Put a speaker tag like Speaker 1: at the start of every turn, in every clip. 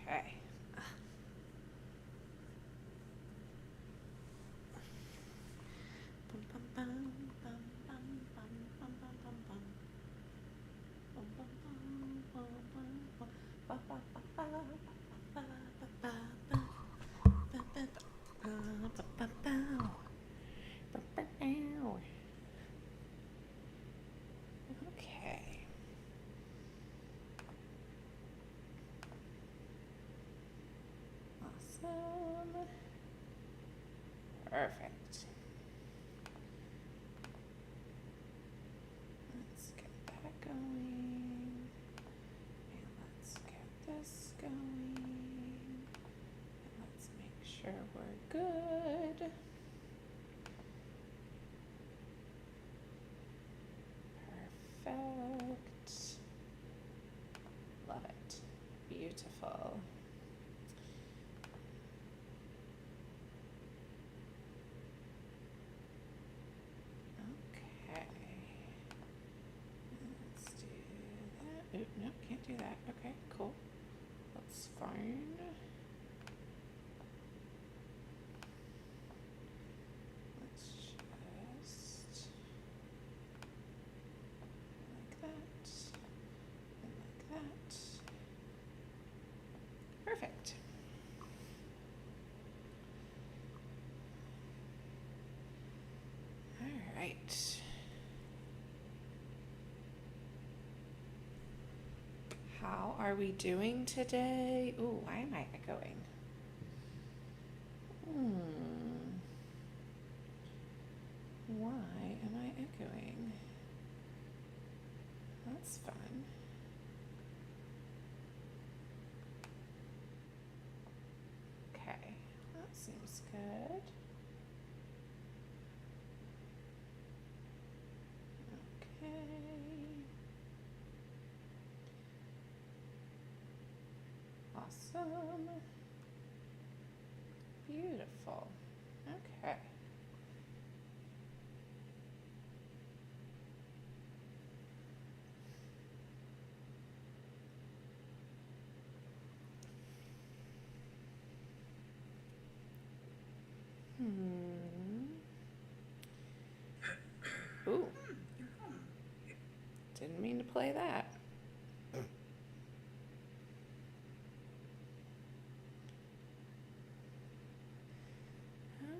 Speaker 1: Okay. Okay. Awesome. Perfect. Let's get that going. And let's get this going. And let's make sure we're good. Perfect. Love it. Beautiful. Okay. Let's do that. Oop, no, can't do that. Okay, cool. That's fine. Let's just like that and like that. Perfect. All right. How are we doing today? Ooh, why am I echoing? Why am I echoing? That's fun. Okay, that seems good. Okay. Awesome. Beautiful. Okay. Ooh, didn't mean to play that.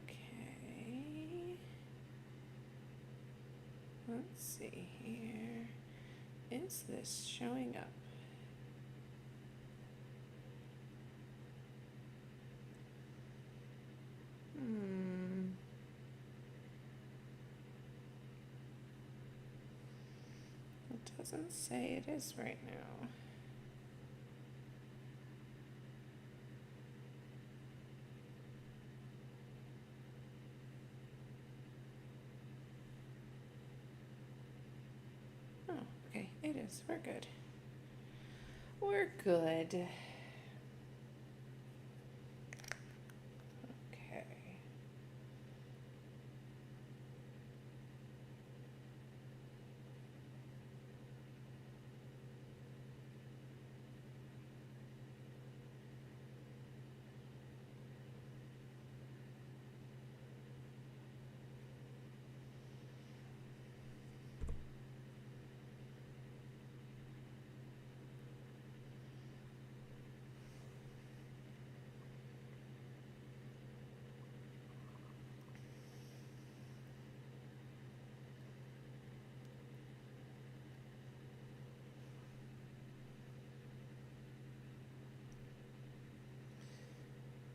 Speaker 1: Okay. Let's see here. Is this showing up? It doesn't say it is right now. Oh, okay, it is. We're good. We're good. Okay.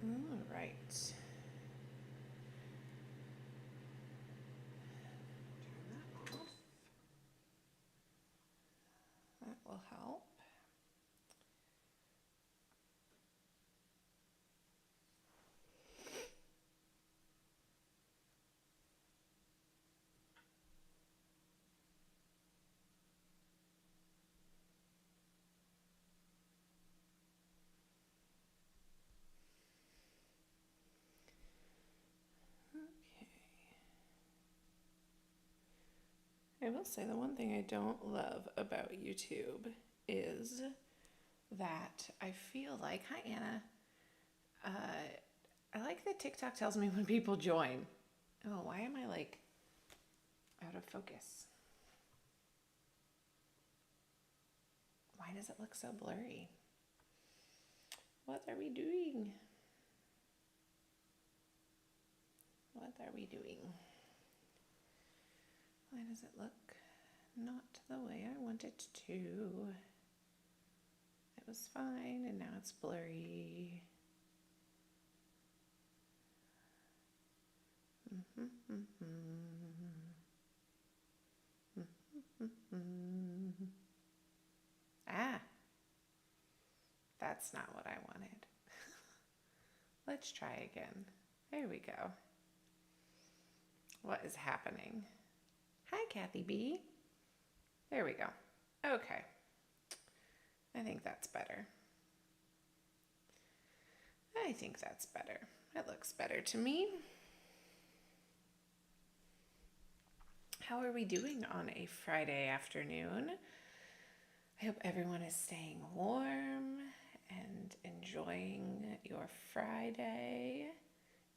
Speaker 1: All right. Turn that off. That will help. Okay. I will say the one thing I don't love about YouTube is that I feel like, hi Anna, I like that TikTok tells me when people join. Oh, why am I like out of focus? Why does it look so blurry? What are we doing? What are we doing? Why does it look not the way I want it to? It was fine and now it's blurry. Ah, that's not what I wanted. Let's try again. There we go. What is happening? Hi, Kathy B. There we go. Okay. I think that's better. I think that's better. It looks better to me. How are we doing on a Friday afternoon? I hope everyone is staying warm and enjoying your Friday.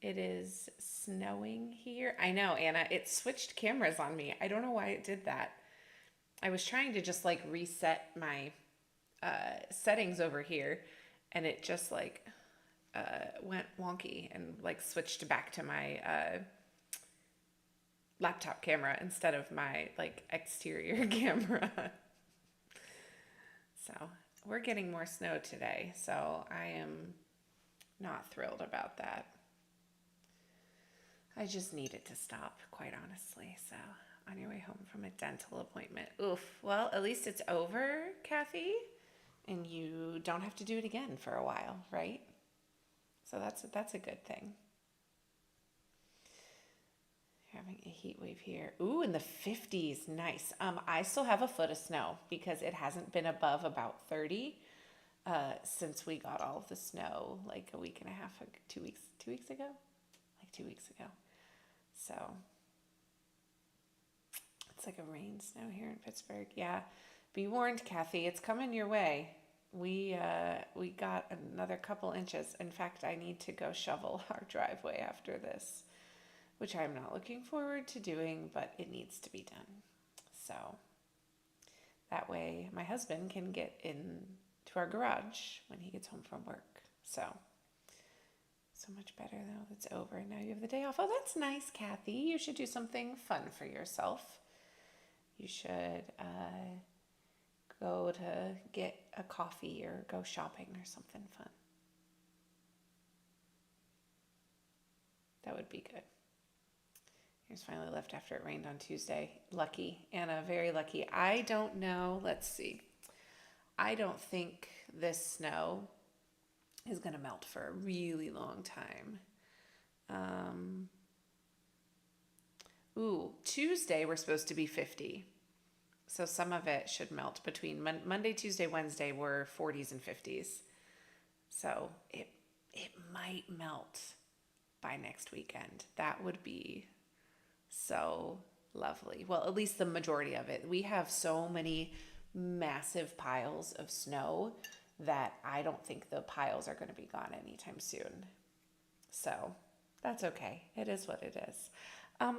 Speaker 1: It is snowing here. I know, Anna, it switched cameras on me. I don't know why it did that. I was trying to just like reset my settings over here, and it just like went wonky and like switched back to my laptop camera instead of my like exterior camera. So we're getting more snow today, so I am not thrilled about that. I just need it to stop, quite honestly. So on your way home from a dental appointment. Oof. Well, at least it's over, Kathy, and you don't have to do it again for a while, right? So that's a good thing. Having a heat wave here. Ooh, in the 50s. Nice. I still have a foot of snow because it hasn't been above about 30 since we got all of the snow like a week and a half, 2 weeks ago? Like 2 weeks ago. So it's like a rain snow here in Pittsburgh. Yeah. Be warned, Kathy, it's coming your way. We got another couple inches. In fact, I need to go shovel our driveway after this, which I'm not looking forward to doing, but it needs to be done. So that way my husband can get into our garage when he gets home from work. So much better though. It's over and now you have the day off. Oh, that's nice, Kathy. You should do something fun for yourself. You should go to get a coffee or go shopping or something fun. That would be good. Here's finally left after it rained on Tuesday. Lucky, Anna, very lucky. I don't know. Let's see. I don't think this snow is going to melt for a really long time. Tuesday we're supposed to be 50. So some of it should melt between Monday, Tuesday, Wednesday were 40s and 50s. So it might melt by next weekend. That would be so lovely. Well, at least the majority of it. We have so many massive piles of snow that I don't think the piles are going to be gone anytime soon. So that's okay. It is what it is.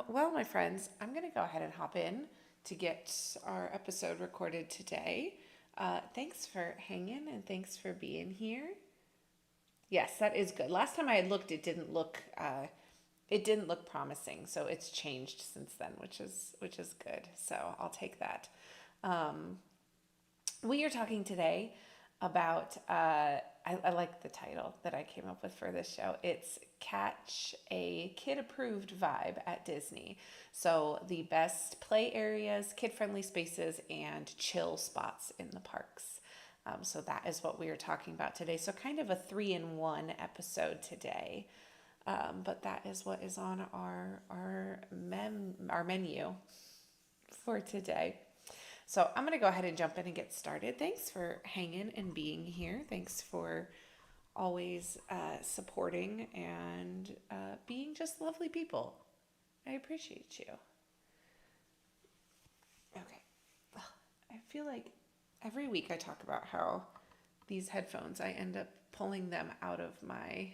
Speaker 1: Well, my friends, I'm going to go ahead and hop in to get our episode recorded today. Thanks for hanging and thanks for being here. Yes, that is good. Last time I had looked, it didn't look promising. So it's changed since then, which is good. So I'll take that. We are talking today about, I like the title that I came up with for this show. It's Catch a Kid-Approved Vibe at Disney. So the best play areas, kid-friendly spaces, and chill spots in the parks. So that is what we are talking about today. So kind of a 3-in-1 episode today. But that is what is on our menu for today. So I'm going to go ahead and jump in and get started. Thanks for hanging and being here. Thanks for always supporting and being just lovely people. I appreciate you. Okay. I feel like every week I talk about how these headphones, I end up pulling them out of my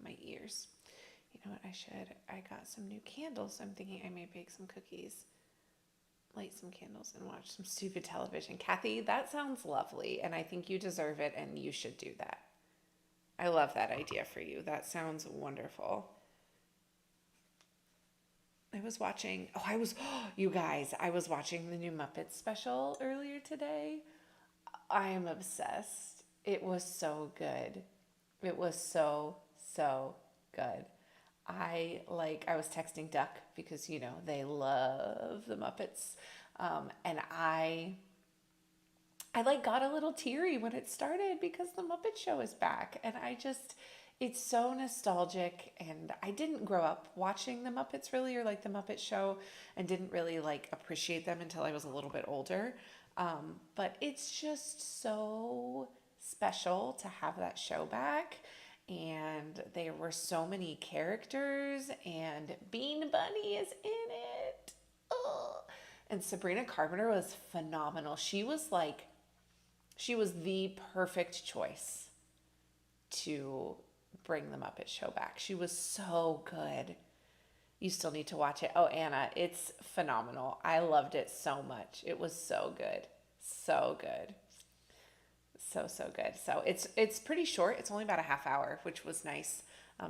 Speaker 1: my ears. You know what I got some new candles. I'm thinking I may bake some cookies, light some candles, and watch some stupid television. Kathy, that sounds lovely, and I think you deserve it, and you should do that. I love that idea for you. That sounds wonderful. You guys, I was watching the new Muppets special earlier today. I am obsessed. It was so good. It was so, so good. I was texting Duck because, they love the Muppets. And I got a little teary when it started because the Muppet Show is back. And it's so nostalgic. And I didn't grow up watching the Muppets really, or like the Muppet Show, and didn't really appreciate them until I was a little bit older. But it's just so special to have that show back. And there were so many characters, and Bean Bunny is in it. Ugh. And Sabrina Carpenter was phenomenal. She was the perfect choice to bring the Muppet Show back. She was so good. You still need to watch it. Oh, Anna, it's phenomenal. I loved it so much. It was so good. So good. So good. So it's pretty short. It's only about a half hour, which was nice.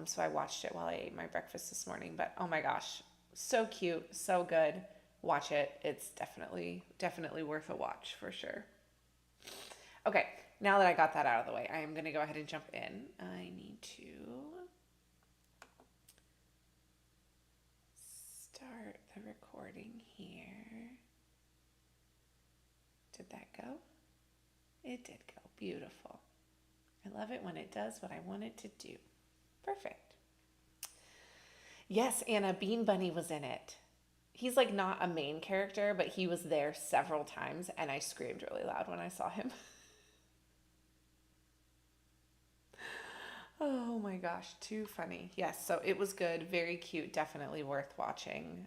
Speaker 1: So I watched it while I ate my breakfast this morning. But oh my gosh, so cute, so good. Watch it. It's definitely worth a watch for sure. Okay, now that I got that out of the way, I am going to go ahead and jump in. I need to start the recording here. Did that go? It did go. Beautiful. I love it when it does what I want it to do. Perfect. Yes, Anna, Bean Bunny was in it. He's not a main character, but he was there several times, and I screamed really loud when I saw him. Oh my gosh, too funny. Yes, so it was good, very cute, definitely worth watching.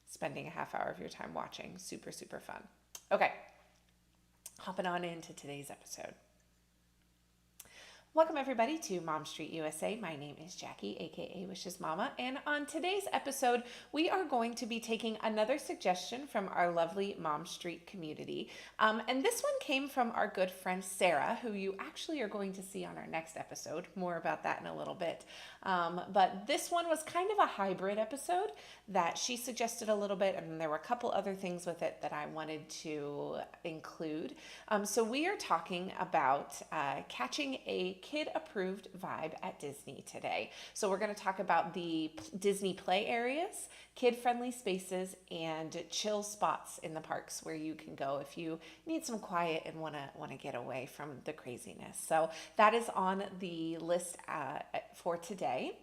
Speaker 1: Spending a half hour of your time watching. Super, super fun. Okay. Hopping on into today's episode. Welcome everybody to Mom Street USA. My name is Jackie, aka Wishes Mama, and on today's episode, we are going to be taking another suggestion from our lovely Mom Street community. And this one came from our good friend Sarah, who you actually are going to see on our next episode. More about that in a little bit. But this one was kind of a hybrid episode that she suggested a little bit, and there were a couple other things with it that I wanted to include. So we are talking about catching a kid-approved vibe at Disney today. So we're going to talk about the Disney play areas, kid-friendly spaces, and chill spots in the parks where you can go if you need some quiet and want to get away from the craziness. So that is on the list for today.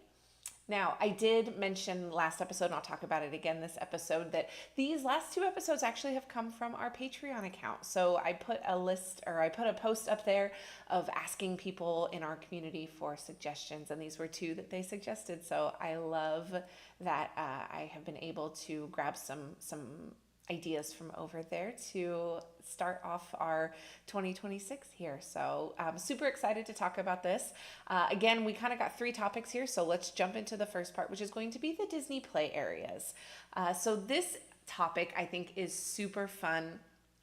Speaker 1: Now, I did mention last episode, and I'll talk about it again this episode, that these last two episodes actually have come from our Patreon account. So I put a post up there of asking people in our community for suggestions, and these were two that they suggested. So I love that I have been able to grab some ideas from over there to start off our 2026 here. So I'm super excited to talk about this. Again, we kind of got three topics here, so let's jump into the first part, which is going to be the Disney play areas. So this topic I think is super fun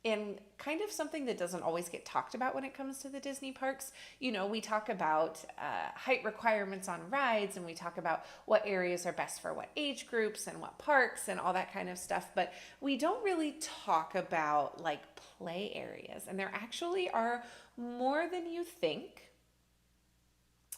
Speaker 1: and kind of something that doesn't always get talked about when it comes to the Disney parks. You know, we talk about height requirements on rides, and we talk about what areas are best for what age groups and what parks and all that kind of stuff, but we don't really talk about play areas, and there actually are more than you think.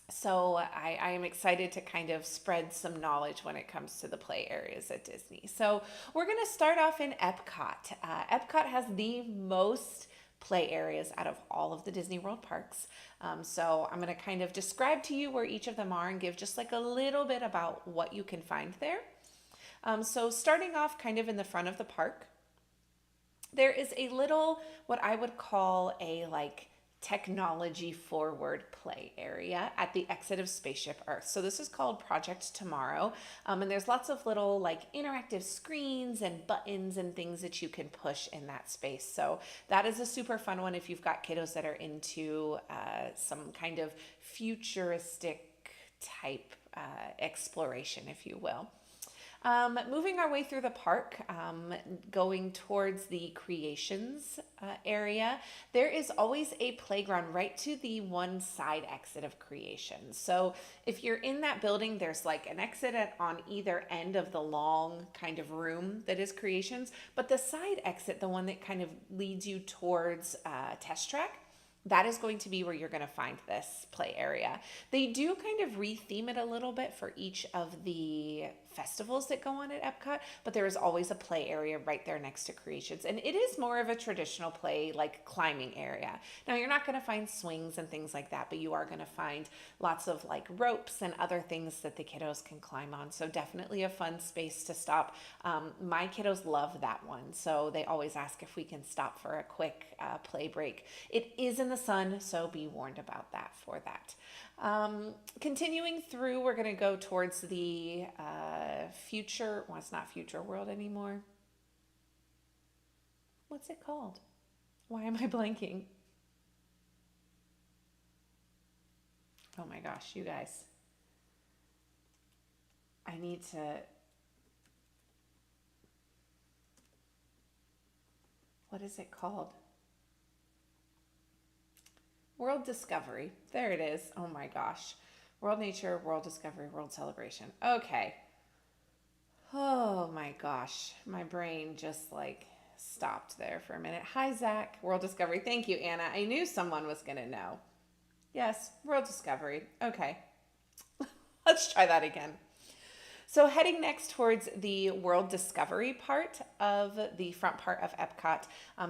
Speaker 1: So I am excited to kind of spread some knowledge when it comes to the play areas at Disney. So we're going to start off in Epcot. Epcot has the most play areas out of all of the Disney World parks. So I'm going to kind of describe to you where each of them are and give just a little bit about what you can find there. So starting off kind of in the front of the park, there is a little, what I would call a technology forward play area at the exit of Spaceship Earth. So this is called Project Tomorrow. And there's lots of little like interactive screens and buttons and things that you can push in that space. So that is a super fun one if you've got kiddos that are into some kind of futuristic type exploration, if you will. Moving our way through the park, going towards the creations area, there is always a playground right to the one side exit of creations. So if you're in that building, there's like an exit on either end of the long kind of room that is creations, but the side exit, the one that kind of leads you towards Test Track, that is going to be where you're going to find this play area. They do kind of re-theme it a little bit for each of the festivals that go on at Epcot, but there is always a play area right there next to Creations. And it is more of a traditional play, like climbing area. Now, you're not going to find swings and things like that, but you are going to find lots of like ropes and other things that the kiddos can climb on. So definitely a fun space to stop. My kiddos love that one, so they always ask if we can stop for a quick play break. It is in the sun, so be warned about that for that. Continuing through, we're going to go towards the future, well, it's not Future World anymore. What's it called? Why am I blanking? Oh my gosh, you guys. I need to... What is it called? World Discovery. There it is. Oh my gosh. World Nature, World Discovery, World Celebration. Okay. Oh my gosh. My brain just like stopped there for a minute. Hi, Zach. World Discovery. Thank you, Anna. I knew someone was going to know. Yes, World Discovery. Okay. Let's try that again. So heading next towards the World Discovery part of the front part of Epcot,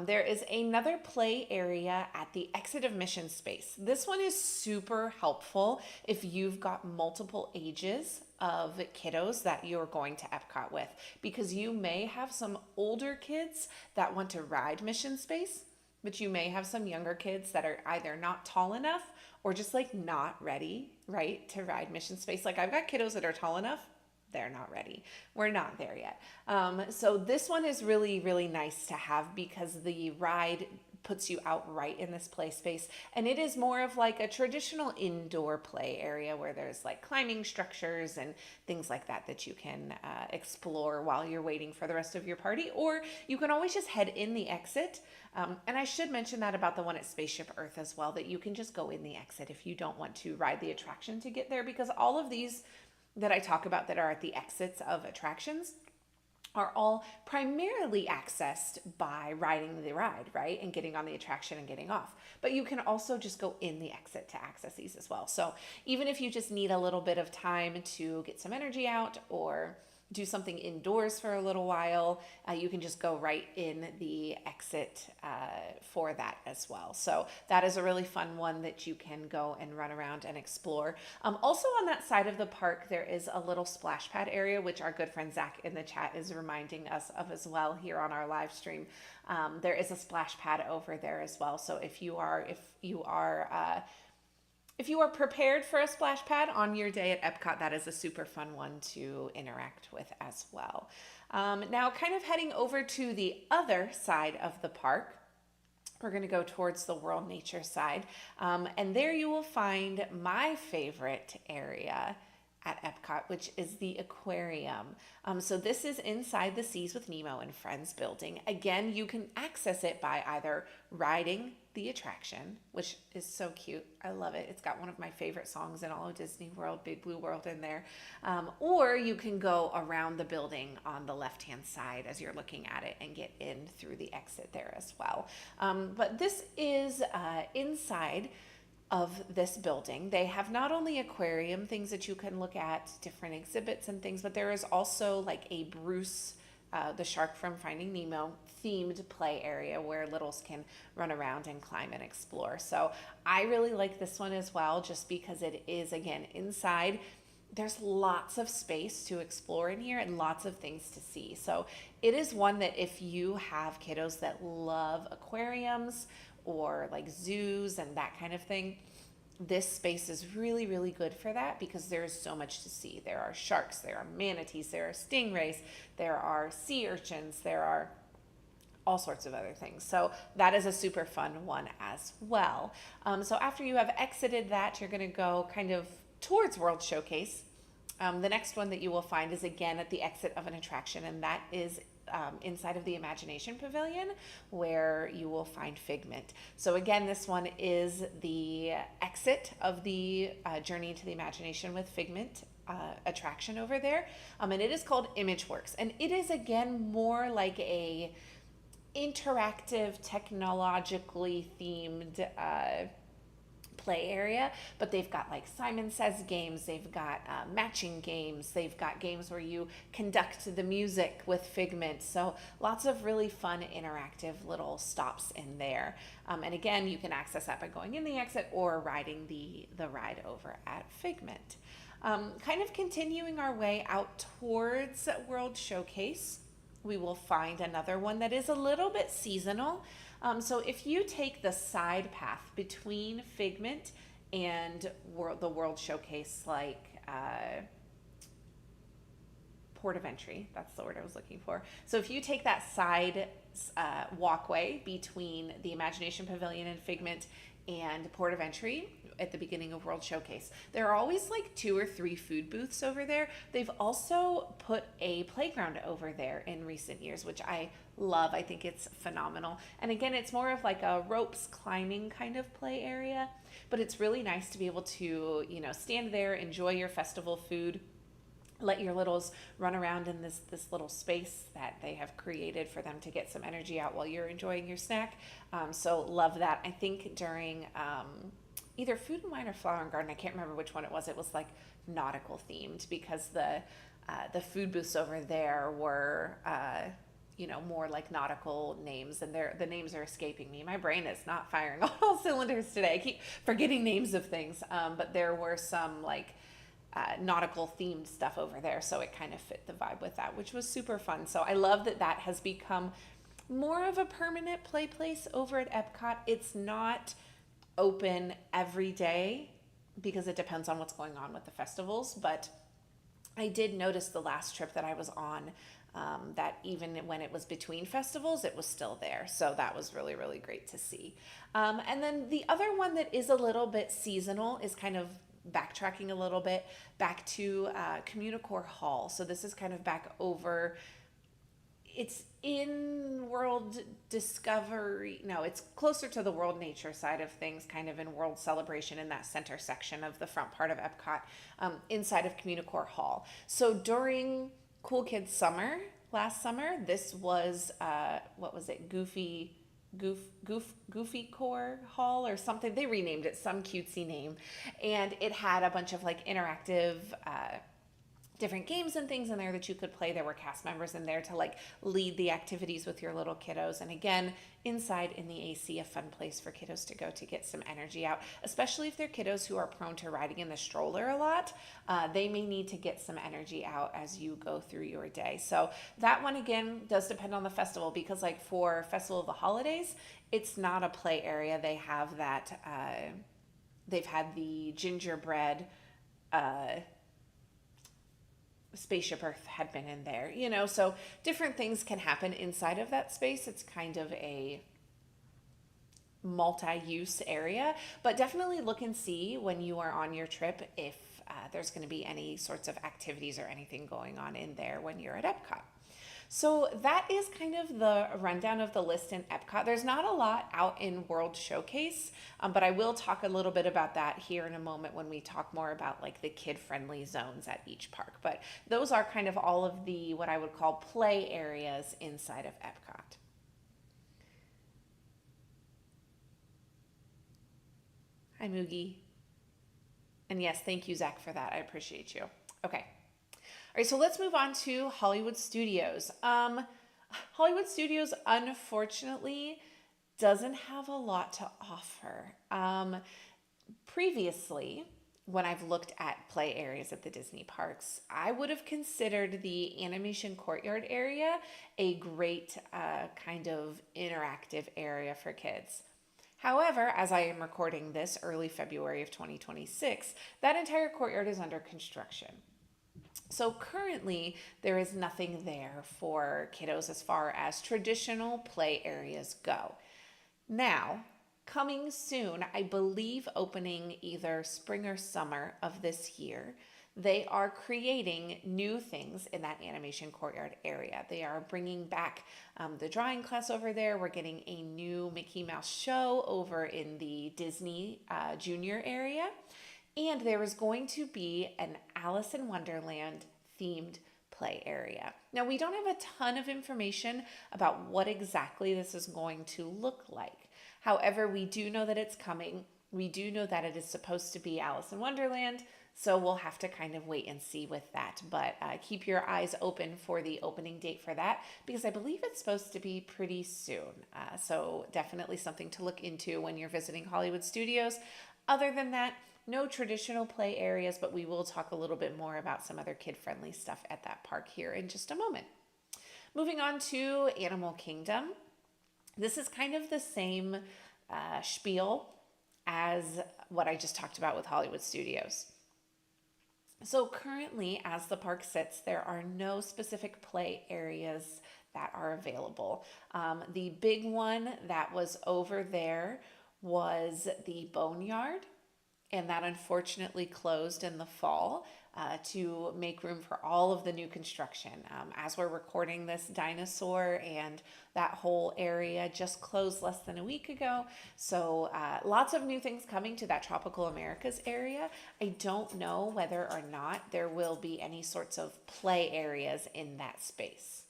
Speaker 1: there is another play area at the exit of Mission Space. This one is super helpful if you've got multiple ages of kiddos that you're going to Epcot with, because you may have some older kids that want to ride Mission Space, but you may have some younger kids that are either not tall enough or just like not ready, right, to ride Mission Space. Like I've got kiddos that are tall enough. They're not ready. We're not there yet. So this one is really, really nice to have because the ride puts you out right in this play space. And it is more of like a traditional indoor play area where there's like climbing structures and things like that that you can explore while you're waiting for the rest of your party. Or you can always just head in the exit. And I should mention that about the one at Spaceship Earth as well, that you can just go in the exit if you don't want to ride the attraction to get there, because all of these that I talk about that are at the exits of attractions are all primarily accessed by riding the ride, right? And getting on the attraction and getting off. But you can also just go in the exit to access these as well. So even if you just need a little bit of time to get some energy out or do something indoors for a little while, you can just go right in the exit for that as well. So that is a really fun one that you can go and run around and explore. Also on that side of the park, there is a little splash pad area, which our good friend Zach in the chat is reminding us of as well here on our live stream. There is a splash pad over there as well. So if you are prepared for a splash pad on your day at Epcot, that is a super fun one to interact with as well. Now, kind of heading over to the other side of the park, we're going to go towards the World Nature side. And there you will find my favorite area at Epcot, which is the aquarium. So this is inside the Seas with Nemo and Friends building. Again, you can access it by either riding the attraction, which is so cute. I love it. It's got one of my favorite songs in all of Disney World, Big Blue World in there. Or you can go around the building on the left-hand side as you're looking at it and get in through the exit there as well. But this is inside of this building. They have not only aquarium things that you can look at, different exhibits and things, but there is also like a Bruce, the shark from Finding Nemo, themed play area where littles can run around and climb and explore. So I really like this one as well, just because it is, again, inside. there's lots of space to explore in here and lots of things to see. So it is one that if you have kiddos that love aquariums or like zoos and that kind of thing, this space is really, really good for that because there is so much to see. There are sharks, there are manatees, there are stingrays, there are sea urchins, there are all sorts of other things. So that is a super fun one as well. So after you have exited that, you're going to go kind of towards World Showcase. The next one that you will find is again at the exit of an attraction, and that is inside of the Imagination Pavilion, where you will find Figment. So again, this one is the exit of the Journey into the Imagination with Figment attraction over there, and it is called ImageWorks, and it is again more like a interactive, technologically themed play area, but they've got like Simon Says games, they've got matching games, they've got games where you conduct the music with Figment. So lots of really fun interactive little stops in there. And again, you can access that by going in the exit or riding the ride over at Figment. Kind of continuing our way out towards World Showcase, we will find another one that is a little bit seasonal. So if you take the side path between Figment and the World Showcase, like port of entry, that's the word I was looking for. So if you take that side walkway between the Imagination Pavilion and Figment and port of entry at the beginning of World Showcase, there are always like 2 or 3 food booths over there. They've also put a playground over there in recent years, which I love. I think it's phenomenal. And again, it's more of like a ropes climbing kind of play area, but it's really nice to be able to, you know, stand there, enjoy your festival food, let your littles run around in this little space that they have created for them to get some energy out while you're enjoying your snack. So love that. I think during either Food and Wine or Flower and Garden, I can't remember which one it was like nautical themed, because the food booths over there were you know, more like nautical names, and the names are escaping me. My brain is not firing on all cylinders today. I keep forgetting names of things, but there were some like nautical themed stuff over there, so it kind of fit the vibe with that, which was super fun. So I love that that has become more of a permanent play place over at Epcot. It's not open every day because it depends on what's going on with the festivals, but I did notice the last trip that I was on that even when it was between festivals, it was still there. So that was really, really great to see. And then the other one that is a little bit seasonal is kind of backtracking a little bit back to Communicore Hall. So this is kind of back over, it's in World Discovery, no, it's closer to the World Nature side of things, kind of in World Celebration in that center section of the front part of Epcot, inside of Communicore Hall. So during Cool Kids Summer last summer, this was what was it, Goofy Core Hall or something. They renamed it some cutesy name, and it had a bunch of like interactive different games and things in there that you could play. There were cast members in there to like lead the activities with your little kiddos. And again, inside in the AC, a fun place for kiddos to go to get some energy out, especially if they're kiddos who are prone to riding in the stroller a lot. They may need to get some energy out as you go through your day. So that one again does depend on the festival, because like for Festival of the Holidays, it's not a play area. They have that, they've had the gingerbread, Spaceship Earth had been in there, you know, so different things can happen inside of that space. It's kind of a multi-use area, but definitely look and see when you are on your trip if there's going to be any sorts of activities or anything going on in there when you're at Epcot. So that is kind of the rundown of the list in Epcot. There's not a lot out in World Showcase, but I will talk a little bit about that here in a moment when we talk more about like the kid-friendly zones at each park. But those are kind of all of the what I would call play areas inside of Epcot. Hi, Moogie. And yes, thank you, Zach, for that. I appreciate you. Okay. All right, so let's move on to Hollywood Studios. Hollywood Studios, unfortunately, doesn't have a lot to offer. Previously, when I've looked at play areas at the Disney parks, I would have considered the animation courtyard area a great kind of interactive area for kids. However, as I am recording this early February of 2026, that entire courtyard is under construction. So currently, there is nothing there for kiddos as far as traditional play areas go. Now, coming soon, I believe opening either spring or summer of this year, they are creating new things in that animation courtyard area. They are bringing back the drawing class over there. We're getting a new Mickey Mouse show over in the Disney Junior area. And there is going to be an Alice in Wonderland themed play area. Now, we don't have a ton of information about what exactly this is going to look like. However, we do know that it's coming. We do know that it is supposed to be Alice in Wonderland, so we'll have to kind of wait and see with that. But keep your eyes open for the opening date for that, because I believe it's supposed to be pretty soon. So definitely something to look into when you're visiting Hollywood Studios. Other than that, no traditional play areas, but we will talk a little bit more about some other kid-friendly stuff at that park here in just a moment. Moving on to Animal Kingdom. This is kind of the same spiel as what I just talked about with Hollywood Studios. So currently, as the park sits, there are no specific play areas that are available. The big one that was over there was the Boneyard, and that unfortunately closed in the fall to make room for all of the new construction. As we're recording this, Dinosaur and that whole area just closed less than a week ago. So lots of new things coming to that Tropical Americas area. I don't know whether or not there will be any sorts of play areas in that space.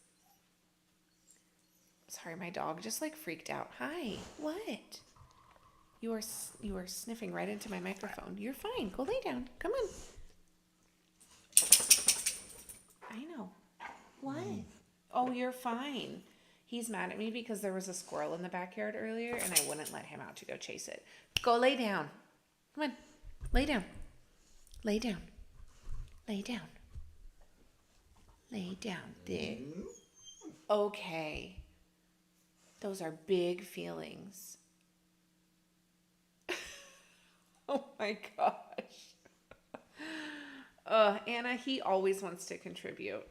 Speaker 1: Sorry, my dog just like freaked out. Hi, what? You are sniffing right into my microphone. You're fine. Go lay down. Come on. I know. What? Oh, you're fine. He's mad at me because there was a squirrel in the backyard earlier and I wouldn't let him out to go chase it. Go lay down. Come on. Lay down. Lay down. Lay down. Lay down. There. Okay. Those are big feelings. Oh my gosh. Anna, he always wants to contribute.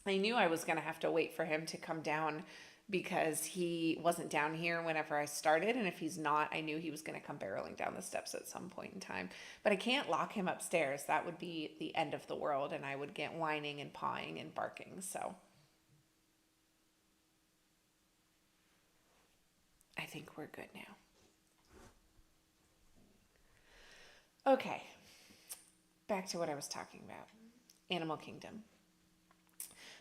Speaker 1: I knew I was going to have to wait for him to come down because he wasn't down here whenever I started. And if he's not, I knew he was going to come barreling down the steps at some point in time. But I can't lock him upstairs. That would be the end of the world. And I would get whining and pawing and barking. So I think we're good now. Okay, back to what I was talking about, Animal Kingdom.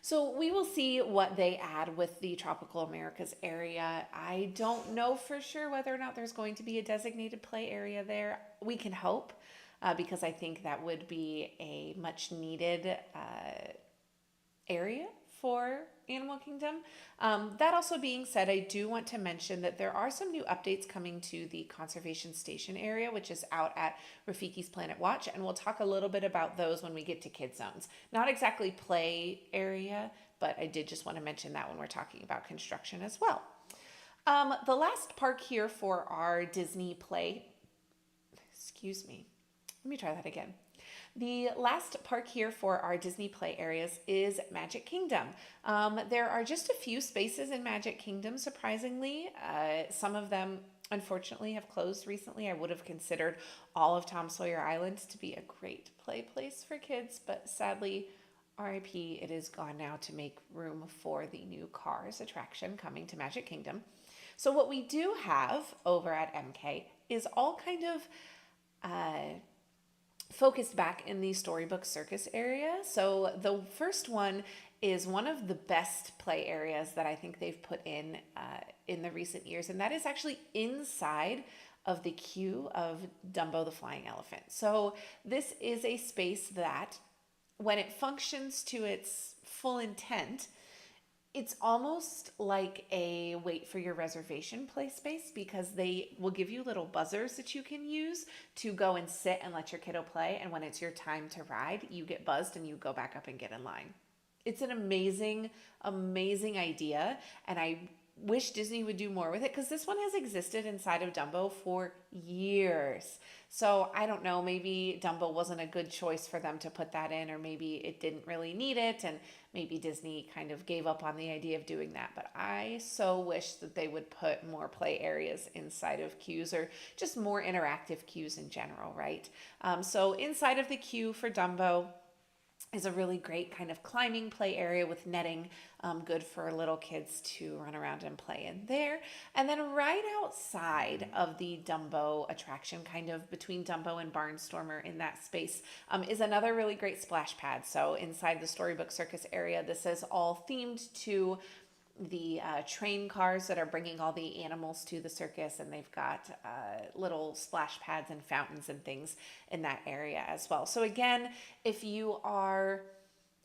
Speaker 1: So we will see what they add with the Tropical Americas area. I don't know for sure whether or not there's going to be a designated play area there. We can hope, because I think that would be a much needed area for Animal Kingdom. That also being said, I do want to mention that there are some new updates coming to the conservation station area, which is out at Rafiki's Planet Watch, and we'll talk a little bit about those when we get to Kid Zones. Not exactly play area, but I did just want to mention that when we're talking about construction as well. The last park here for our Disney play, excuse me, let me try that again. The last park here for our Disney play areas is Magic Kingdom. There are just a few spaces in Magic Kingdom, surprisingly. Some of them, unfortunately, have closed recently. I would have considered all of Tom Sawyer Island to be a great play place for kids, but sadly, RIP, it is gone now to make room for the new Cars attraction coming to Magic Kingdom. So what we do have over at MK is all kind of focused back in the Storybook Circus area. So the first one is one of the best play areas that I think they've put in the recent years, and that is actually inside of the queue of Dumbo the Flying Elephant. So this is a space that, when it functions to its full intent, It's almost like a wait for your reservation play space, because they will give you little buzzers that you can use to go and sit and let your kiddo play. And when it's your time to ride, you get buzzed and you go back up and get in line. It's an amazing, amazing idea. And I wish Disney would do more with it, because this one has existed inside of Dumbo for years. So I don't know, maybe Dumbo wasn't a good choice for them to put that in, or maybe it didn't really need it, and maybe Disney kind of gave up on the idea of doing that. But I so wish that they would put more play areas inside of queues, or just more interactive queues in general, right? So inside of the queue for Dumbo is a really great kind of climbing play area with netting, good for little kids to run around and play in there. And then right outside of the Dumbo attraction, kind of between Dumbo and Barnstormer in that space, is another really great splash pad. So inside the Storybook Circus area, this is all themed to the train cars that are bringing all the animals to the circus, and they've got little splash pads and fountains and things in that area as well. So again, if you are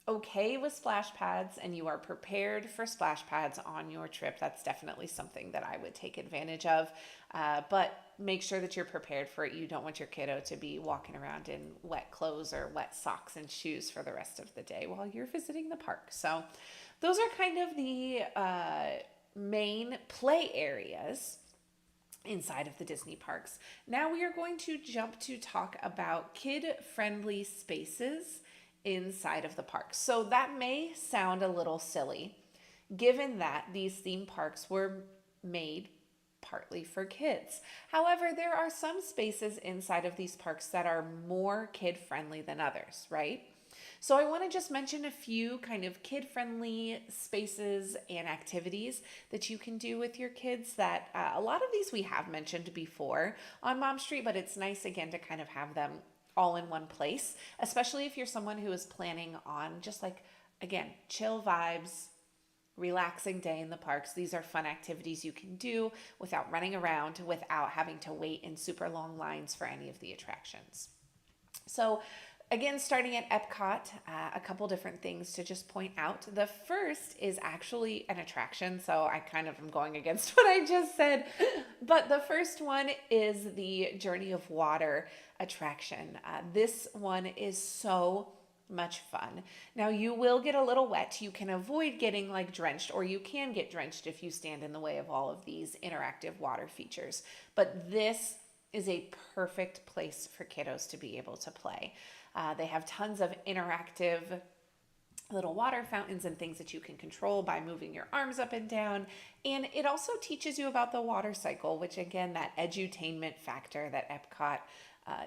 Speaker 1: okay with splash pads and you are prepared for splash pads on your trip, that's definitely something that I would take advantage of. But make sure that you're prepared for it. You don't want your kiddo to be walking around in wet clothes or wet socks and shoes for the rest of the day while you're visiting the park. So those are kind of the main play areas inside of the Disney parks. Now we are going to jump to talk about kid-friendly spaces inside of the parks. So that may sound a little silly, given that these theme parks were made partly for kids. However, there are some spaces inside of these parks that are more kid-friendly than others, right? So I want to just mention a few kind of kid-friendly spaces and activities that you can do with your kids that a lot of these we have mentioned before on Mom Street, but it's nice again to kind of have them all in one place, especially if you're someone who is planning on just like, again, chill vibes, relaxing day in the parks. These are fun activities you can do without running around, without having to wait in super long lines for any of the attractions. So again, starting at Epcot, a couple different things to just point out. The first is actually an attraction, so I kind of am going against what I just said. But the first one is the Journey of Water attraction. This one is so much fun. Now you will get a little wet. You can avoid getting like drenched, or you can get drenched if you stand in the way of all of these interactive water features. But this is a perfect place for kiddos to be able to play. They have tons of interactive little water fountains and things that you can control by moving your arms up and down. And it also teaches you about the water cycle, which again, that edutainment factor that Epcot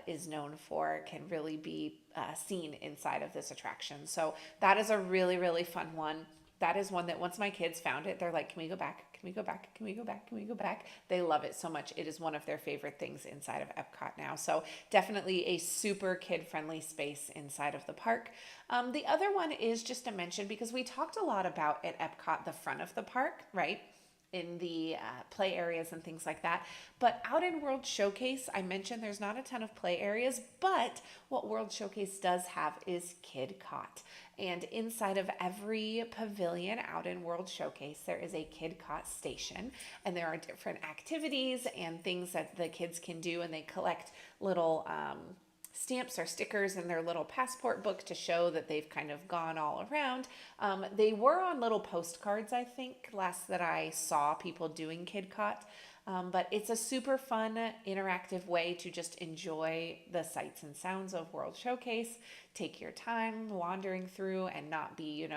Speaker 1: is known for can really be seen inside of this attraction. So that is a really, really fun one. That is one that once my kids found it, they're like, can we go back? Can we go back? Can we go back? Can we go back? They love it so much. It is one of their favorite things inside of Epcot now. So definitely a super kid-friendly space inside of the park. The other one is just to mention, because we talked a lot about at Epcot, the front of the park, right? In the play areas and things like that. But out in World Showcase, I mentioned there's not a ton of play areas, but what World Showcase does have is Kid Cot. And inside of every pavilion out in World Showcase, there is a Kid Cot station, and there are different activities and things that the kids can do, and they collect little stamps or stickers in their little passport book to show that they've kind of gone all around. They were on little postcards, I think, last that I saw people doing Kid Cot. But it's a super fun, interactive way to just enjoy the sights and sounds of World Showcase. Take your time wandering through and not be,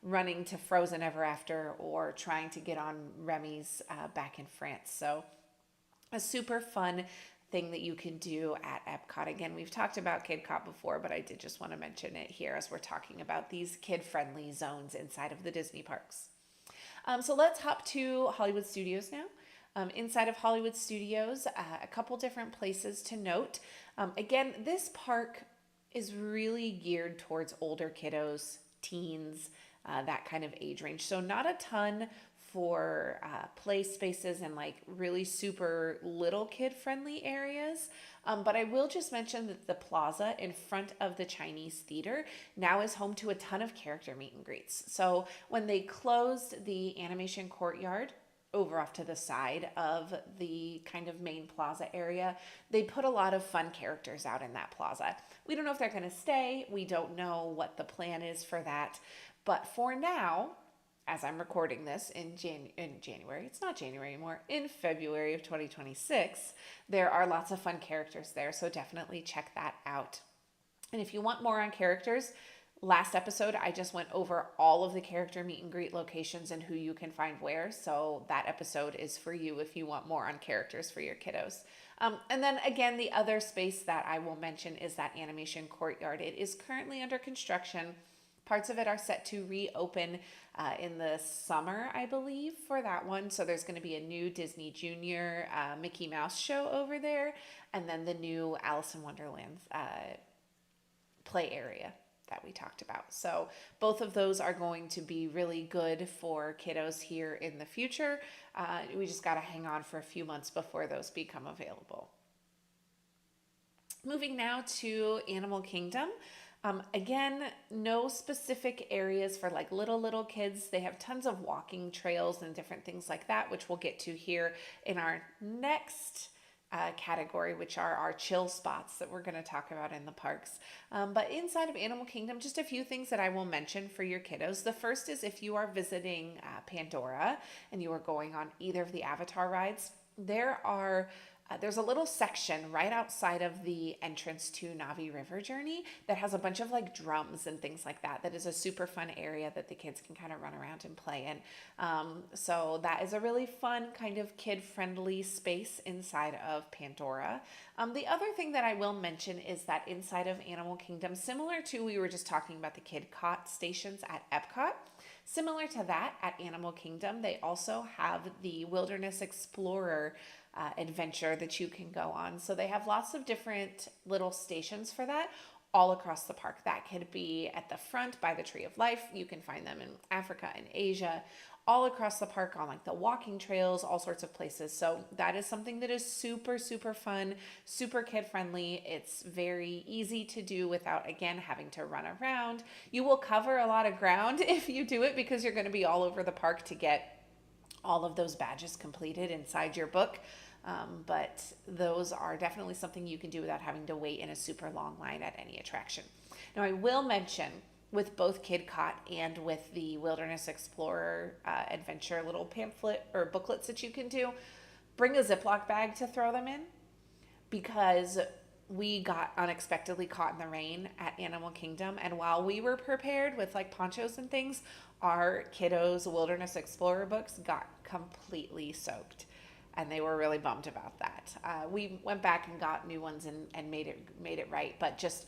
Speaker 1: running to Frozen Ever After or trying to get on Remy's back in France. So a super fun thing that you can do at Epcot. Again, we've talked about Kid Cot before, but I did just want to mention it here as we're talking about these kid-friendly zones inside of the Disney parks. So let's hop to Hollywood Studios now. Inside of Hollywood Studios, a couple different places to note. Again, this park is really geared towards older kiddos, teens, that kind of age range. So not a ton for play spaces and like really super little kid friendly areas. But I will just mention that the plaza in front of the Chinese theater now is home to a ton of character meet and greets. So when they closed the animation courtyard over off to the side of the kind of main plaza area, they put a lot of fun characters out in that plaza. We don't know if they're going to stay. We don't know what the plan is for that. But for now, as I'm recording this in January, it's not January anymore, in February of 2026, there are lots of fun characters there. So definitely check that out. And if you want more on characters, last episode, I just went over all of the character meet and greet locations and who you can find where. So that episode is for you if you want more on characters for your kiddos. And then again, the other space that I will mention is that animation courtyard. It is currently under construction. Parts of it are set to reopen in the summer, I believe, for that one. So there's going to be a new Disney Junior Mickey Mouse show over there, and then the new Alice in Wonderland play area that we talked about. So both of those are going to be really good for kiddos here in the future. We just got to hang on for a few months before those become available. Moving now to Animal Kingdom. Again, no specific areas for like little kids. They have tons of walking trails and different things like that, which we'll get to here in our next category, which are our chill spots that we're going to talk about in the parks. But inside of Animal Kingdom, just a few things that I will mention for your kiddos. The first is if you are visiting Pandora and you are going on either of the Avatar rides, there's a little section right outside of the entrance to Navi River Journey that has a bunch of like drums and things like that. That is a super fun area that the kids can kind of run around and play in. So that is a really fun kind of kid-friendly space inside of Pandora. The other thing that I will mention is that inside of Animal Kingdom, similar to we were just talking about the Kid Cot stations at Epcot, similar to that at Animal Kingdom, they also have the Wilderness Explorer adventure that you can go on. So they have lots of different little stations for that all across the park. That could be at the front by the Tree of Life. You can find them in Africa and Asia, all across the park on like the walking trails, all sorts of places. So that is something that is super, super fun, super kid friendly. It's very easy to do without, again, having to run around. You will cover a lot of ground if you do it because you're going to be all over the park to get all of those badges completed inside your book. But those are definitely something you can do without having to wait in a super long line at any attraction. Now, I will mention with both Kid Cot and with the Wilderness Explorer adventure little pamphlet or booklets that you can do, bring a Ziploc bag to throw them in, because we got unexpectedly caught in the rain at Animal Kingdom. And while we were prepared with like ponchos and things, our kiddos' Wilderness Explorer books got completely soaked. And they were really bummed about that. We went back and got new ones and made it right. But just,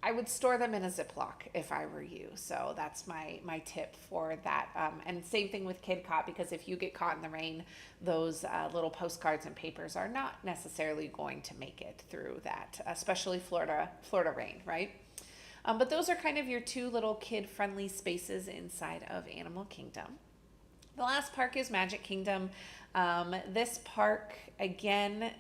Speaker 1: I would store them in a Ziploc if I were you. So that's my tip for that. And same thing with Kid Cot, because if you get caught in the rain, those little postcards and papers are not necessarily going to make it through that, especially Florida rain, right? But those are kind of your two little kid-friendly spaces inside of Animal Kingdom. The last park is Magic Kingdom. This park, again,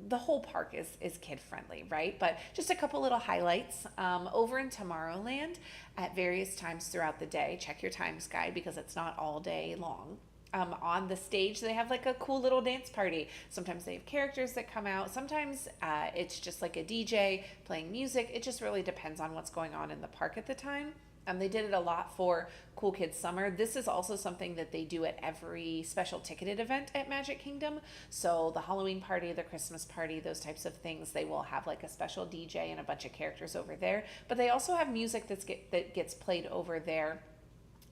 Speaker 1: the whole park is kid friendly, right? But just a couple little highlights. Over in Tomorrowland at various times throughout the day, check your times guide because it's not all day long. On the stage, they have like a cool little dance party. Sometimes they have characters that come out. Sometimes it's just like a DJ playing music. It just really depends on what's going on in the park at the time. They did it a lot for Cool Kids Summer. This is also something that they do at every special ticketed event at Magic Kingdom. So the Halloween party, the Christmas party, those types of things, they will have like a special DJ and a bunch of characters over there. But they also have music that gets played over there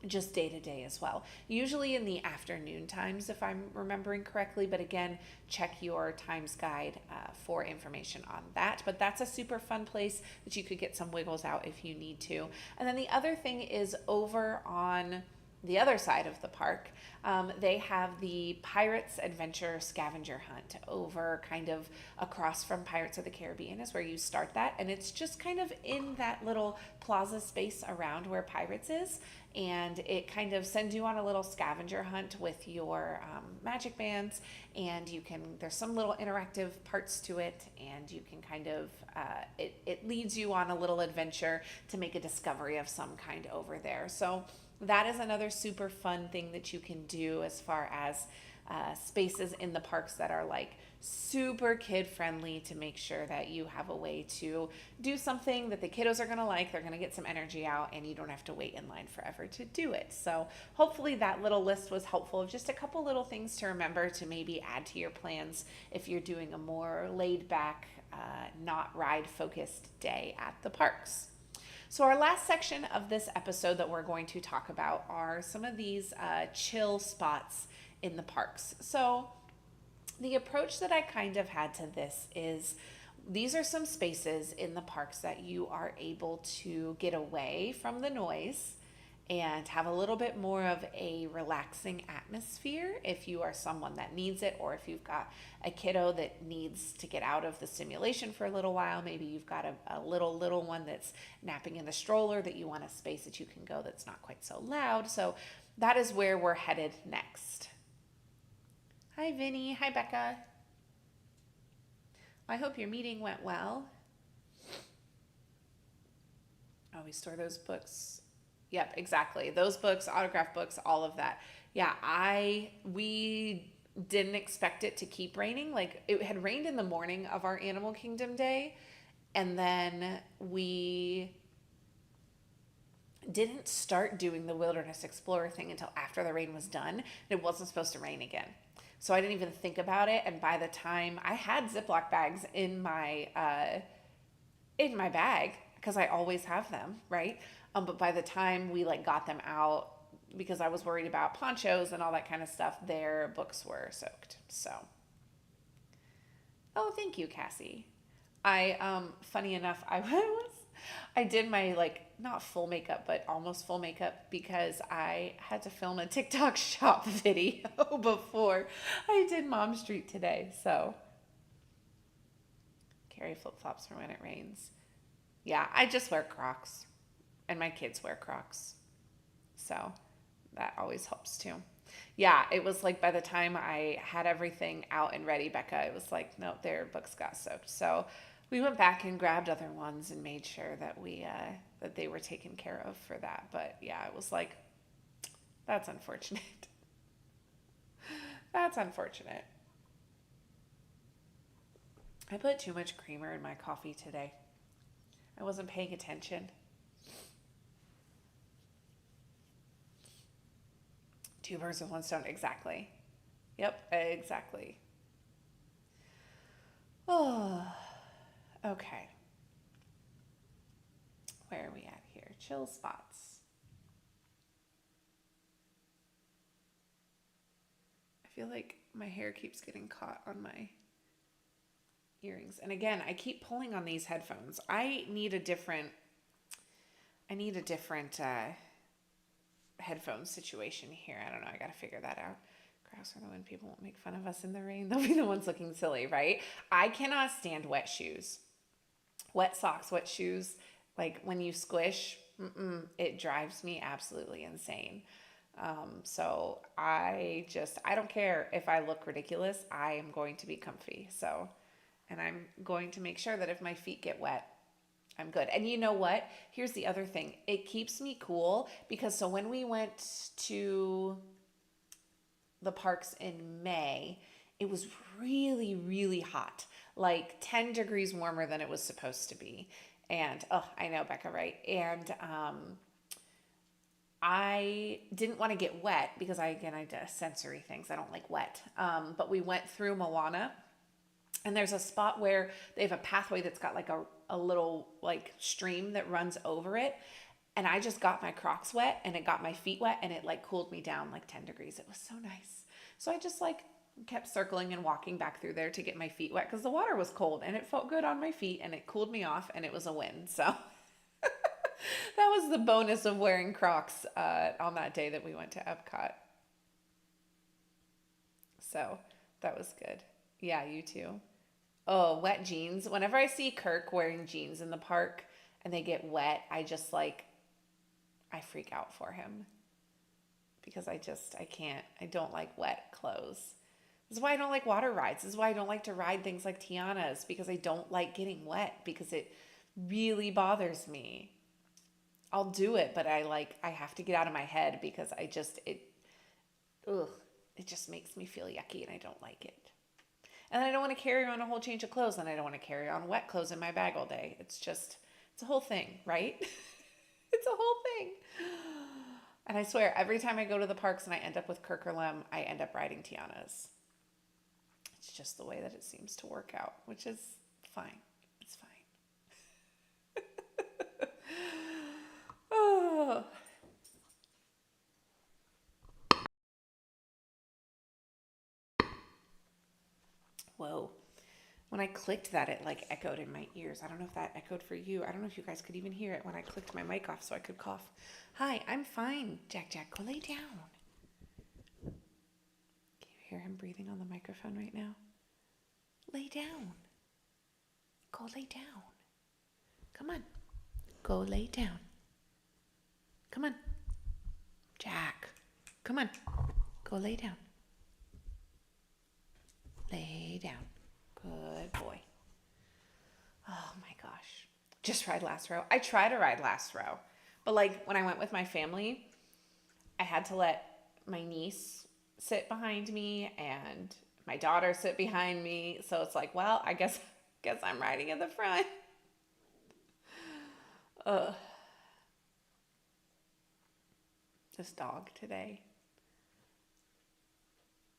Speaker 1: just day to day as well. Usually in the afternoon times, if I'm remembering correctly. But again, check your times guide for information on that. But that's a super fun place that you could get some wiggles out if you need to. And then the other thing is over on the other side of the park, they have the Pirates Adventure Scavenger Hunt over kind of across from Pirates of the Caribbean is where you start that. And it's just kind of in that little plaza space around where Pirates is. And it kind of sends you on a little scavenger hunt with your magic bands. And there's some little interactive parts to it. And you can kind of, it leads you on a little adventure to make a discovery of some kind over there. So that is another super fun thing that you can do as far as spaces in the parks that are like super kid friendly, to make sure that you have a way to do something that the kiddos are going to like. They're going to get some energy out, and you don't have to wait in line forever to do it. So hopefully that little list was helpful of just a couple little things to remember to maybe add to your plans if you're doing a more laid back, not ride focused day at the parks. So our last section of this episode that we're going to talk about are some of these chill spots in the parks. So the approach that I kind of had to this is, these are some spaces in the parks that you are able to get away from the noise and have a little bit more of a relaxing atmosphere if you are someone that needs it, or if you've got a kiddo that needs to get out of the simulation for a little while. Maybe you've got a little one that's napping in the stroller that you want a space that you can go that's not quite so loud. So that is where we're headed next. Hi, Vinny. Hi, Becca. I hope your meeting went well. Oh, we store those books. Yep, exactly. Those books, autograph books, all of that. Yeah, we didn't expect it to keep raining. Like, it had rained in the morning of our Animal Kingdom day, and then we didn't start doing the Wilderness Explorer thing until after the rain was done, and it wasn't supposed to rain again. So I didn't even think about it, and by the time I had Ziploc bags in my bag, because I always have them, right? But by the time we got them out, because I was worried about ponchos and all that kind of stuff, their books were soaked. So, oh, thank you, Cassie. Funny enough, I did my not full makeup, but almost full makeup, because I had to film a TikTok shop video before I did Mom Street today. So, carry flip-flops for when it rains. Yeah, I just wear Crocs. And my kids wear Crocs. So that always helps too. Yeah, it was by the time I had everything out and ready, Becca, it was no, their books got soaked. So we went back and grabbed other ones and made sure that that they were taken care of for that. But yeah, it was that's unfortunate. That's unfortunate. I put too much creamer in my coffee today. I wasn't paying attention. Two birds with one stone, exactly. Yep, exactly. Oh, okay. Where are we at here? Chill spots. I feel like my hair keeps getting caught on my earrings. And again, I keep pulling on these headphones. I need a different headphone situation here. I don't know. I got to figure that out. Grouse are the one people won't make fun of us in the rain. They'll be the ones looking silly, right? I cannot stand wet shoes. Wet socks, wet shoes. When you squish, it drives me absolutely insane. So I don't care if I look ridiculous. I am going to be comfy. So, and I'm going to make sure that if my feet get wet, I'm good. And you know what? Here's the other thing. It keeps me cool, because so when we went to the parks in May, it was really, really hot, 10 degrees warmer than it was supposed to be. And, oh, I know, Becca, right? And I didn't want to get wet because I do sensory things. I don't like wet. But we went through Moana, and there's a spot where they have a pathway that's got a little stream that runs over it. And I just got my Crocs wet, and it got my feet wet, and it cooled me down 10 degrees. It was so nice. So I just kept circling and walking back through there to get my feet wet, because the water was cold and it felt good on my feet and it cooled me off, and it was a win. So That was the bonus of wearing Crocs on that day that we went to Epcot. So that was good. Yeah, you too. Oh, wet jeans. Whenever I see Kirk wearing jeans in the park and they get wet, I just like, I freak out for him because I can't, I don't like wet clothes. This is why I don't like water rides. This is why I don't like to ride things like Tiana's because I don't like getting wet because it really bothers me. I'll do it, but I have to get out of my head because ugh, it just makes me feel yucky and I don't like it. And I don't want to carry on a whole change of clothes and I don't want to carry on wet clothes in my bag all day. It's a whole thing, right? It's a whole thing. And I swear, every time I go to the parks and I end up with Kirk or Lem, I end up riding Tiana's. It's just the way that it seems to work out, which is fine. It's fine. Oh. Whoa. When I clicked that, it like echoed in my ears. I don't know if that echoed for you. I don't know if you guys could even hear it when I clicked my mic off so I could cough. Hi, I'm fine. Jack, go lay down. Can you hear him breathing on the microphone right now? Lay down. Go lay down. Come on. Go lay down. Come on. Jack. Come on. Go lay down. Lay down. Good boy. Oh my gosh. Just ride last row. I try to ride last row. But like when I went with my family, I had to let my niece sit behind me and my daughter sit behind me. So it's like, well, I guess I'm riding in the front. Ugh. This dog today.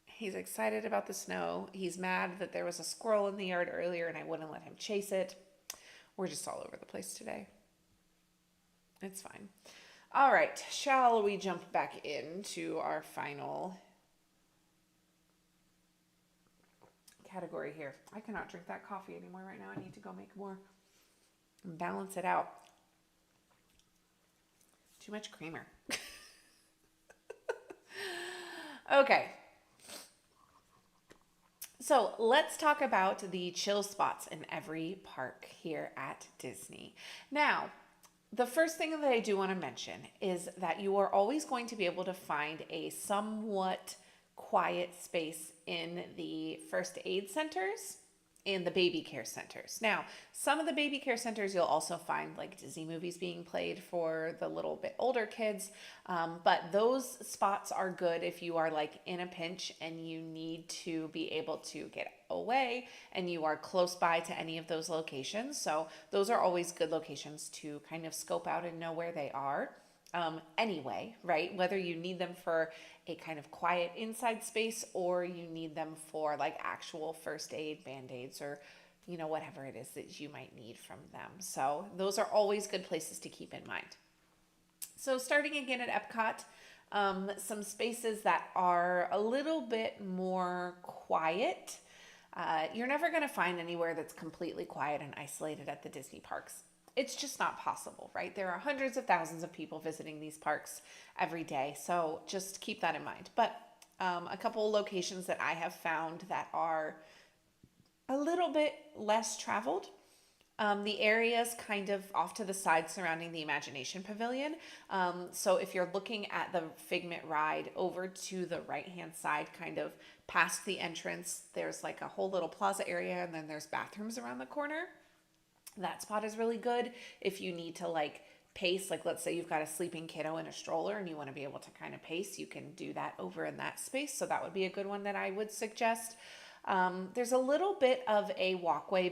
Speaker 1: He's excited about the snow. He's mad that there was a squirrel in the yard earlier and I wouldn't let him chase it. We're just all over the place today. It's fine. All right, shall we jump back into our final category here? I cannot drink that coffee anymore right now. I need to go make more and balance it out. Too much creamer. Okay. So let's talk about the chill spots in every park here at Disney. Now, the first thing that I do want to mention is that you are always going to be able to find a somewhat quiet space in the first aid centers and the baby care centers. Now, some of the baby care centers you'll also find like Disney movies being played for the little bit older kids, but those spots are good if you are like in a pinch and you need to be able to get away and you are close by to any of those locations. So those are always good locations to kind of scope out and know where they are. Anyway, right? Whether you need them for a kind of quiet inside space or you need them for like actual first aid, band-aids, or whatever it is that you might need from them. So those are always good places to keep in mind. So starting again at Epcot, some spaces that are a little bit more quiet. You're never going to find anywhere that's completely quiet and isolated at the Disney parks. It's just not possible, right? There are hundreds of thousands of people visiting these parks every day. So just keep that in mind. But a couple locations that I have found that are a little bit less traveled. The areas kind of off to the side surrounding the Imagination Pavilion. So if you're looking at the Figment ride over to the right-hand side, kind of past the entrance, there's like a whole little plaza area and then there's bathrooms around the corner. That spot is really good if you need to like pace, like let's say you've got a sleeping kiddo in a stroller and you want to be able to kind of pace, you can do that over in that space. So that would be a good one that I would suggest. There's a little bit of a walkway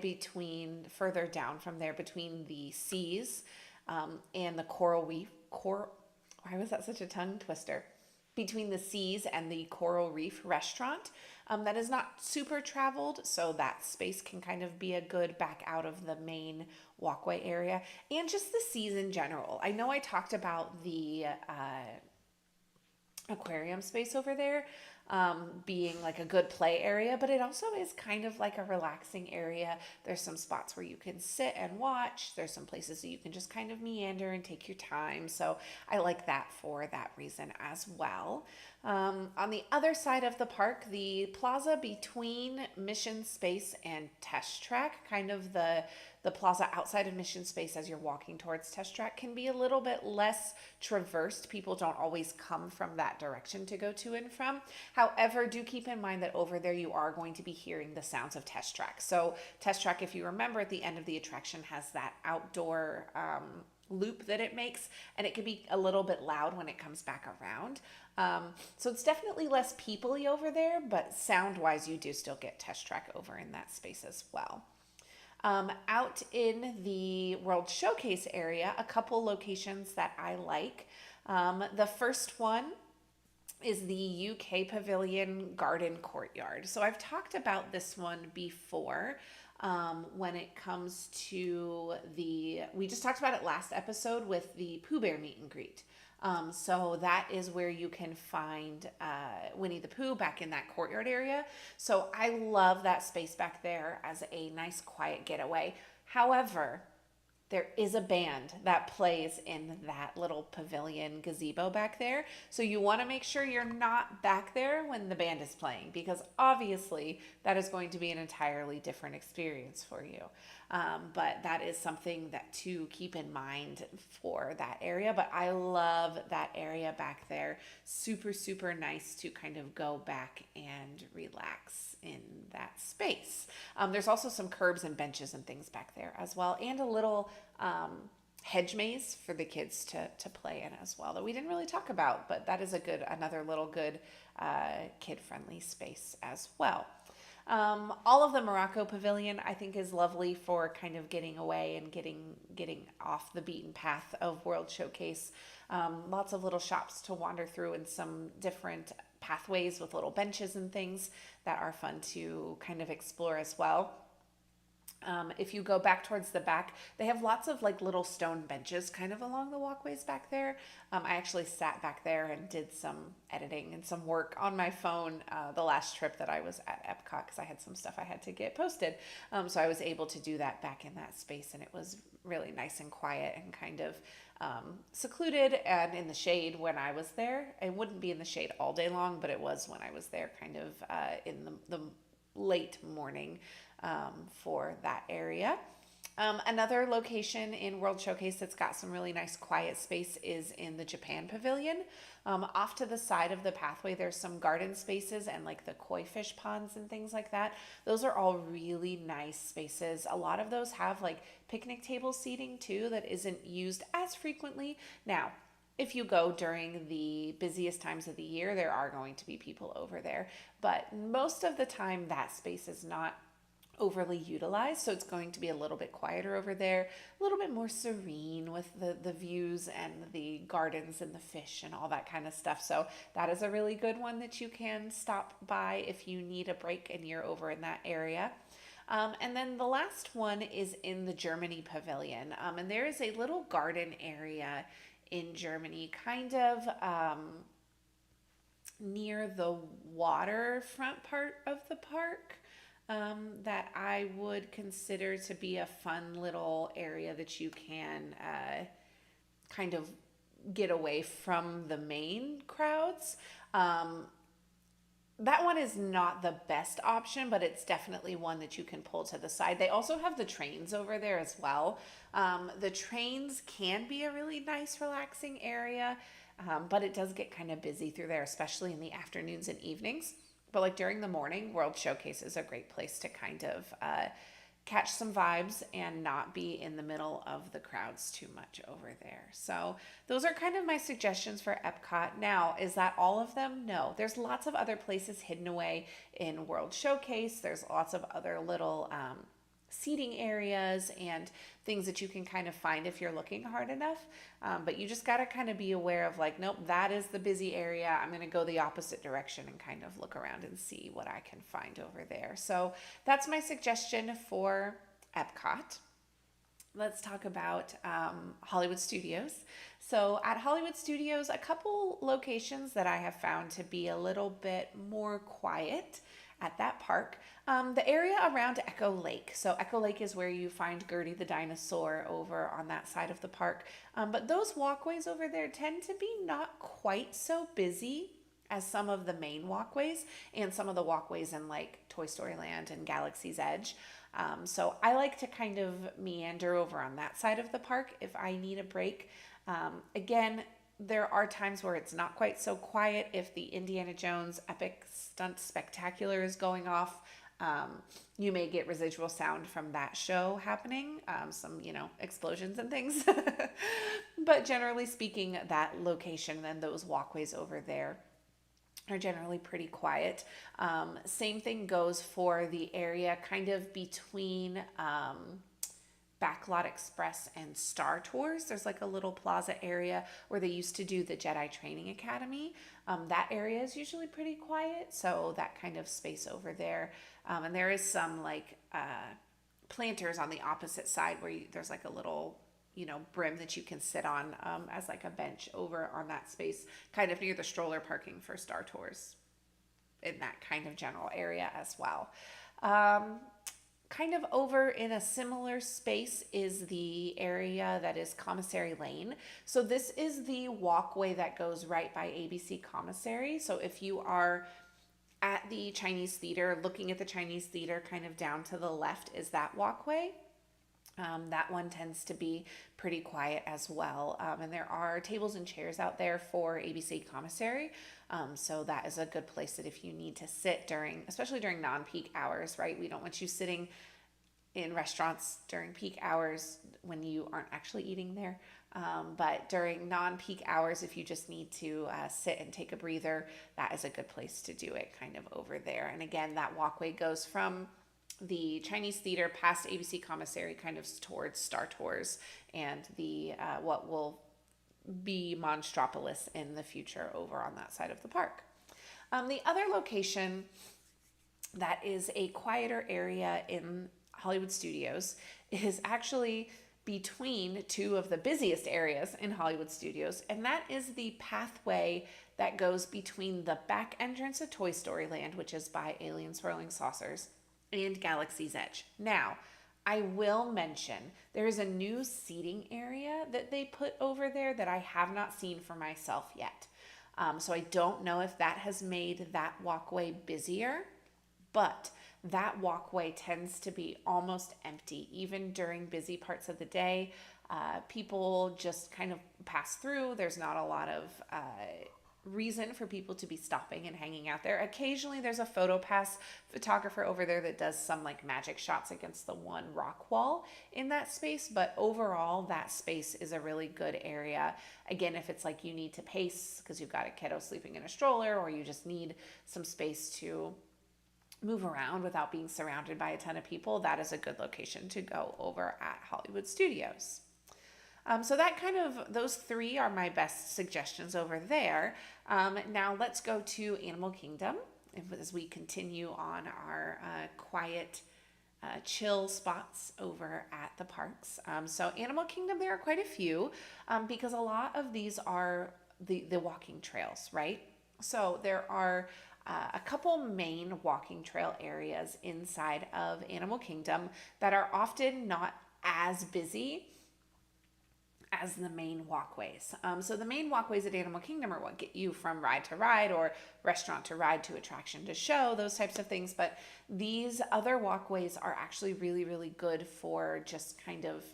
Speaker 1: further down from there between the seas and the coral reef. Why was that such a tongue twister? Between the seas and the Coral Reef restaurant. That is not super traveled, so that space can kind of be a good back out of the main walkway area. And just the seas in general. I know I talked about the aquarium space over there, being like a good play area, but it also is kind of like a relaxing area. There's some spots where you can sit and watch. There's some places that you can just kind of meander and take your time. So I like that for that reason as well. On the other side of the park, the plaza between Mission Space and Test Track, kind of the plaza outside of Mission Space as you're walking towards Test Track, can be a little bit less traversed. People don't always come from that direction to go to and from. However, do keep in mind that over there you are going to be hearing the sounds of Test Track. So Test Track, if you remember, at the end of the attraction has that outdoor loop that it makes, and it can be a little bit loud when it comes back around. So it's definitely less people-y over there, but sound-wise, you do still get Test Track over in that space as well. Out in the World Showcase area, a couple locations that I like. The first one is the UK Pavilion Garden Courtyard. So I've talked about this one before. When it comes to we just talked about it last episode with the Pooh Bear meet and greet. So that is where you can find Winnie the Pooh back in that courtyard area. So I love that space back there as a nice quiet getaway. However, there is a band that plays in that little pavilion gazebo back there. So you want to make sure you're not back there when the band is playing, because obviously that is going to be an entirely different experience for you. But that is something that to keep in mind for that area. But I love that area back there. Super, super nice to kind of go back and relax in that space. There's also some curbs and benches and things back there as well, and a little hedge maze for the kids to play in as well, that we didn't really talk about, but that is another little good kid-friendly space as well. All of the Morocco Pavilion, I think, is lovely for kind of getting away and getting off the beaten path of World Showcase. Lots of little shops to wander through and some different pathways with little benches and things that are fun to kind of explore as well. If you go back towards the back, they have lots of like little stone benches kind of along the walkways back there. I actually sat back there and did some editing and some work on my phone the last trip that I was at Epcot, because I had some stuff I had to get posted. So I was able to do that back in that space, and it was really nice and quiet and kind of secluded and in the shade when I was there. It wouldn't be in the shade all day long, but it was when I was there kind of in the late morning for that area. Another location in World Showcase that's got some really nice quiet space is in the Japan Pavilion. Off to the side of the pathway, there's some garden spaces and like the koi fish ponds and things like that. Those are all really nice spaces. A lot of those have like picnic table seating too that isn't used as frequently. Now, if you go during the busiest times of the year, there are going to be people over there, but most of the time that space is not overly utilized, so it's going to be a little bit quieter over there, a little bit more serene with the views and the gardens and the fish and all that kind of stuff. So that is a really good one that you can stop by if you need a break and you're over in that area. And then the last one is in the Germany Pavilion, and there is a little garden area in Germany, kind of near the waterfront part of the park. That I would consider to be a fun little area that you can kind of get away from the main crowds. That one is not the best option, but it's definitely one that you can pull to the side. They also have the trains over there as well. The trains can be a really nice, relaxing area, but it does get kind of busy through there, especially in the afternoons and evenings. But like during the morning, World Showcase is a great place to kind of catch some vibes and not be in the middle of the crowds too much over there. So those are kind of my suggestions for Epcot. Now, is that all of them? No. There's lots of other places hidden away in World Showcase. There's lots of other little seating areas and things that you can kind of find if you're looking hard enough. But you just got to kind of be aware of like, nope, that is the busy area. I'm going to go the opposite direction and kind of look around and see what I can find over there. So that's my suggestion for Epcot. let's talk about Hollywood Studios. So at Hollywood Studios, a couple locations that I have found to be a little bit more quiet at that park. The area around Echo Lake. So Echo Lake is where you find Gertie the dinosaur over on that side of the park. But those walkways over there tend to be not quite so busy as some of the main walkways and some of the walkways in like Toy Story Land and Galaxy's Edge. So I like to kind of meander over on that side of the park if I need a break. Again, there are times where it's not quite so quiet. If the Indiana Jones Epic Stunt Spectacular is going off, you may get residual sound from that show happening, some, explosions and things. But generally speaking, that location and those walkways over there are generally pretty quiet. Same thing goes for the area kind of between Backlot Express and Star Tours. There's like a little plaza area where they used to do the Jedi Training Academy. That area is usually pretty quiet, so that kind of space over there. And there is some like planters on the opposite side where there's like a little brim that you can sit on as like a bench over on that space, kind of near the stroller parking for Star Tours in that kind of general area as well. Kind of over in a similar space is the area that is Commissary Lane. So this is the walkway that goes right by ABC Commissary. So if you are at the Chinese Theater, looking at the Chinese Theater, kind of down to the left is that walkway. That one tends to be pretty quiet as well. And there are tables and chairs out there for ABC Commissary. So that is a good place that if you need to sit especially during non-peak hours, right? We don't want you sitting in restaurants during peak hours when you aren't actually eating there. But during non-peak hours, if you just need to sit and take a breather, that is a good place to do it, kind of over there. And again, that walkway goes from the Chinese Theater past ABC Commissary kind of towards Star Tours and the what will be Monstropolis in the future over on that side of the park. The other location that is a quieter area in Hollywood Studios is actually between two of the busiest areas in Hollywood Studios, and that is the pathway that goes between the back entrance of Toy Story Land, which is by Alien Swirling Saucers, and Galaxy's Edge. Now, I will mention there is a new seating area that they put over there that I have not seen for myself yet. So I don't know if that has made that walkway busier, but that walkway tends to be almost empty, even during busy parts of the day. People just kind of pass through. There's not a lot of reason for people to be stopping and hanging out there. Occasionally there's a PhotoPass photographer over there that does some like magic shots against the one rock wall in that space, but overall that space is a really good area. Again, if it's like you need to pace because you've got a kiddo sleeping in a stroller, or you just need some space to move around without being surrounded by a ton of people, that is a good location to go over at Hollywood Studios. So those three are my best suggestions over there. Now let's go to Animal Kingdom as we continue on our quiet, chill spots over at the parks. So Animal Kingdom, there are quite a few because a lot of these are the walking trails, right? So there are a couple main walking trail areas inside of Animal Kingdom that are often not as busy as the main walkways. So the main walkways at Animal Kingdom are what get you from ride to ride or restaurant to ride to attraction to show, those types of things. But these other walkways are actually really, really good for just kind of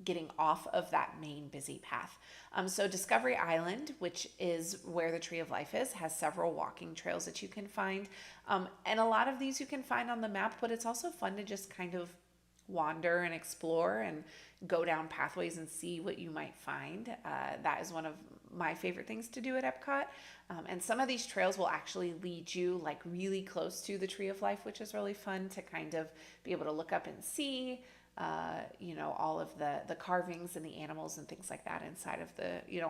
Speaker 1: getting off of that main busy path. So Discovery Island, which is where the Tree of Life is, has several walking trails that you can find. And a lot of these you can find on the map, but it's also fun to just kind of wander and explore and go down pathways and see what you might find. That is one of my favorite things to do at Epcot. And some of these trails will actually lead you like really close to the Tree of Life, which is really fun to kind of be able to look up and see, all of the carvings and the animals and things like that inside of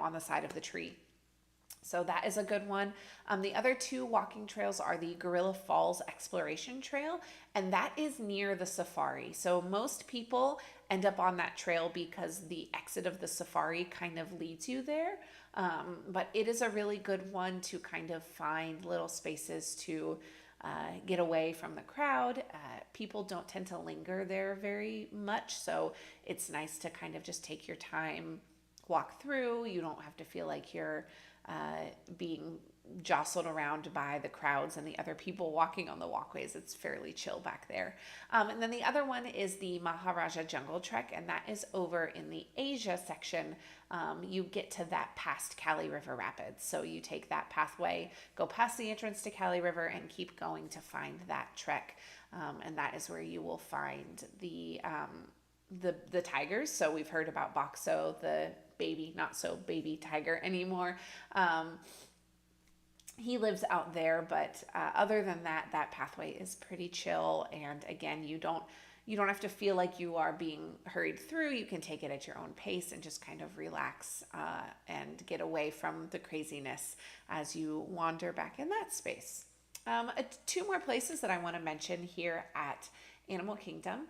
Speaker 1: on the side of the tree. So that is a good one. The other two walking trails are the Gorilla Falls Exploration Trail, and that is near the safari. So most people end up on that trail because the exit of the safari kind of leads you there. But it is a really good one to kind of find little spaces to get away from the crowd. People don't tend to linger there very much, so it's nice to kind of just take your time, walk through. You don't have to feel like you're being jostled around by the crowds and the other people walking on the walkways. It's fairly chill back there. And then the other one is the Maharaja Jungle Trek, and that is over in the Asia section. You get to that past Kali River Rapids. So you take that pathway, go past the entrance to Kali River, and keep going to find that trek. And that is where you will find the tigers. So we've heard about Boxo, the baby, not so baby tiger anymore. He lives out there, but other than that, that pathway is pretty chill. And again, you don't have to feel like you are being hurried through. You can take it at your own pace and just kind of relax and get away from the craziness as you wander back in that space. Two more places that I want to mention here at Animal Kingdom.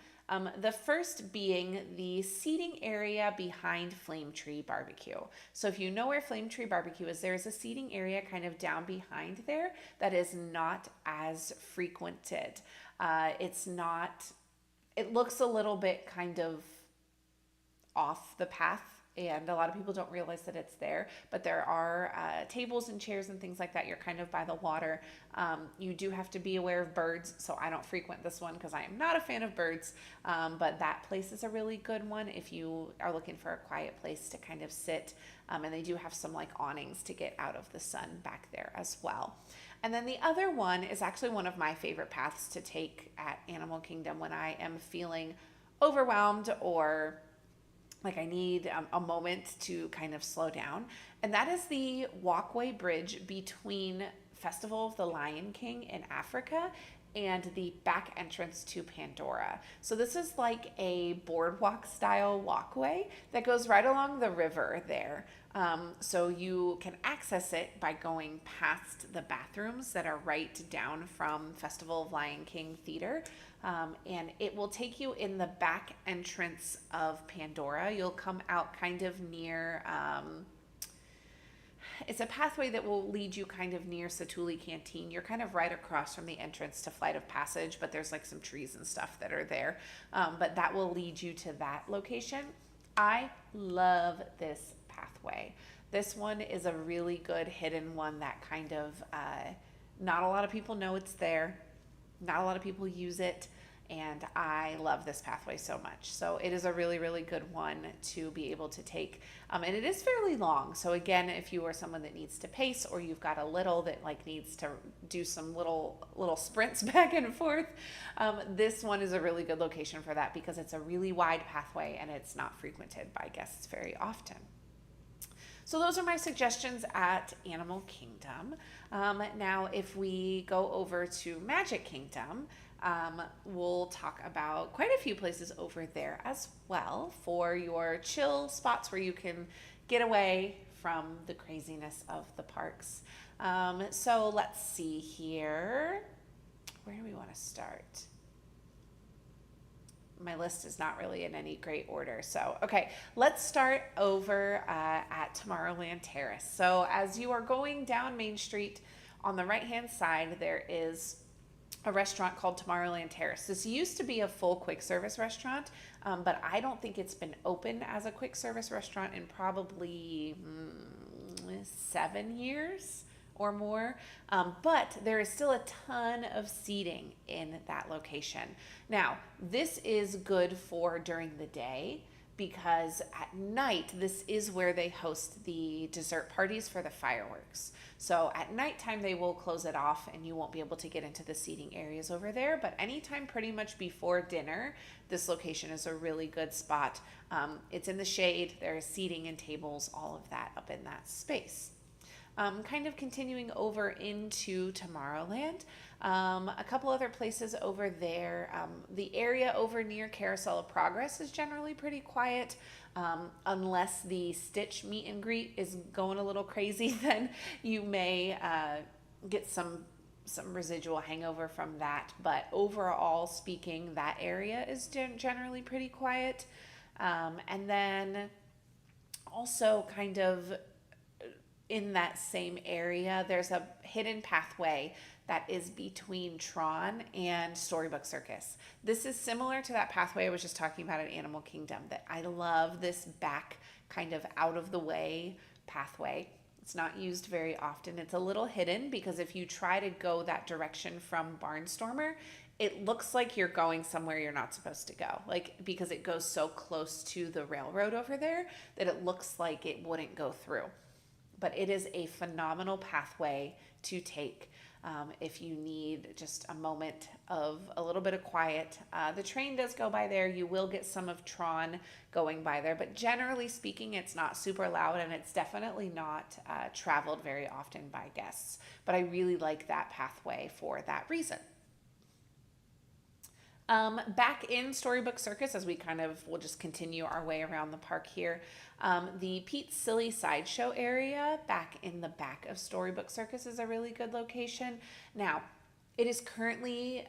Speaker 1: The first being the seating area behind Flame Tree Barbecue. So if you know where Flame Tree Barbecue is, there's a seating area kind of down behind there that is not as frequented. It looks a little bit kind of off the path, and a lot of people don't realize that it's there, but there are tables and chairs and things like that. You're kind of by the water. You do have to be aware of birds, so I don't frequent this one because I am not a fan of birds, but that place is a really good one if you are looking for a quiet place to kind of sit, and they do have some like awnings to get out of the sun back there as well. And then the other one is actually one of my favorite paths to take at Animal Kingdom when I am feeling overwhelmed or like I need a moment to kind of slow down. And that is the walkway bridge between Festival of the Lion King in Africa and the back entrance to Pandora. So this is like a boardwalk style walkway that goes right along the river there. So you can access it by going past the bathrooms that are right down from Festival of Lion King Theater. And it will take you in the back entrance of Pandora. You'll come out kind of near, it's a pathway that will lead you kind of near Satuli Canteen. You're kind of right across from the entrance to Flight of Passage, but there's like some trees and stuff that are there. But that will lead you to that location. I love this pathway. This one is a really good hidden one that kind of, not a lot of people know it's there. Not a lot of people use it, and I love this pathway so much. So it is a really, really good one to be able to take, and it is fairly long. So again, if you are someone that needs to pace, or you've got a little that like needs to do some little sprints back and forth, this one is a really good location for that because it's a really wide pathway and it's not frequented by guests very often. So those are my suggestions at Animal Kingdom. Now, if we go over to Magic Kingdom, we'll talk about quite a few places over there as well for your chill spots where you can get away from the craziness of the parks. So let's see here. Where do we want to start? My list is not really in any great order. So, okay, let's start over at Tomorrowland Terrace. So as you are going down Main Street, on the right-hand side, there is a restaurant called Tomorrowland Terrace. This used to be a full quick service restaurant, but I don't think it's been open as a quick service restaurant in probably 7 years or more, but there is still a ton of seating in that location. Now, this is good for during the day because at night, this is where they host the dessert parties for the fireworks. So at nighttime, they will close it off and you won't be able to get into the seating areas over there, but anytime pretty much before dinner, this location is a really good spot. It's in the shade, there is seating and tables, all of that up in that space. Kind of continuing over into Tomorrowland. A couple other places over there. The area over near Carousel of Progress is generally pretty quiet. Unless the Stitch meet and greet is going a little crazy, then you may get some residual hangover from that. But overall speaking, that area is generally pretty quiet. And then also kind of in that same area, there's a hidden pathway that is between Tron and Storybook Circus. This is similar to that pathway I was just talking about at Animal Kingdom, that I love this back kind of out of the way pathway. It's not used very often. It's a little hidden because if you try to go that direction from Barnstormer, it looks like you're going somewhere you're not supposed to go. Like, because it goes so close to the railroad over there that it looks like it wouldn't go through. But it is a phenomenal pathway to take if you need just a moment of a little bit of quiet. The train does go by there. You will get some of Tron going by there, but generally speaking, it's not super loud, and it's definitely not traveled very often by guests. But I really like that pathway for that reason. Back in Storybook Circus, as we kind of will just continue our way around the park here, the Pete's Silly Sideshow area back in the back of Storybook Circus is a really good location. Now, it is currently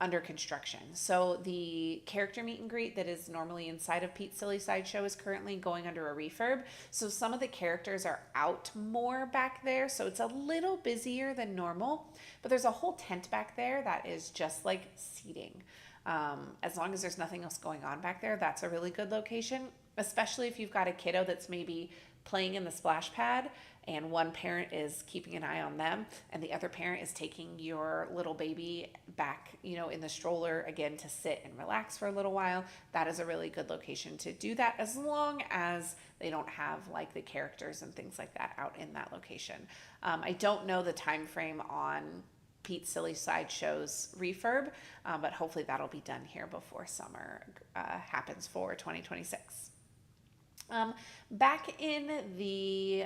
Speaker 1: under construction. So the character meet and greet that is normally inside of Pete's Silly Sideshow is currently going under a refurb. So some of the characters are out more back there. So it's a little busier than normal, but there's a whole tent back there that is just like seating. As long as there's nothing else going on back there, that's a really good location, especially if you've got a kiddo that's maybe playing in the splash pad and one parent is keeping an eye on them and the other parent is taking your little baby back, in the stroller again to sit and relax for a little while. That is a really good location to do that, as long as they don't have like the characters and things like that out in that location. I don't know the time frame on Pete's Silly Sideshow's refurb, but hopefully that'll be done here before summer happens for 2026. Back in the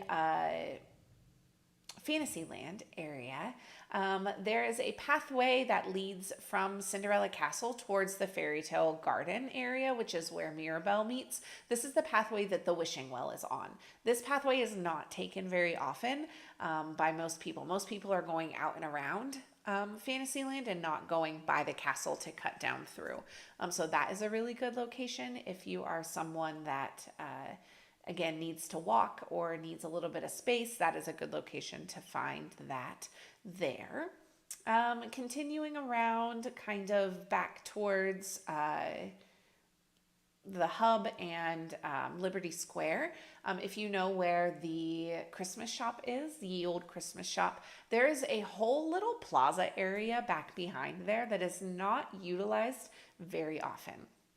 Speaker 1: Fantasyland area, there is a pathway that leads from Cinderella Castle towards the Fairy Tale Garden area, which is where Mirabelle meets. This is the pathway that the Wishing Well is on. This pathway is not taken very often by most people. Most people are going out and around Fantasyland and not going by the castle to cut down through. So that is a really good location if you are someone that again needs to walk or needs a little bit of space. That is a good location to find that there. Continuing around kind of back towards the hub and Liberty Square. If you know where the Christmas shop is, the Ye Olde Christmas shop, there is a whole little plaza area back behind there that is not utilized very often.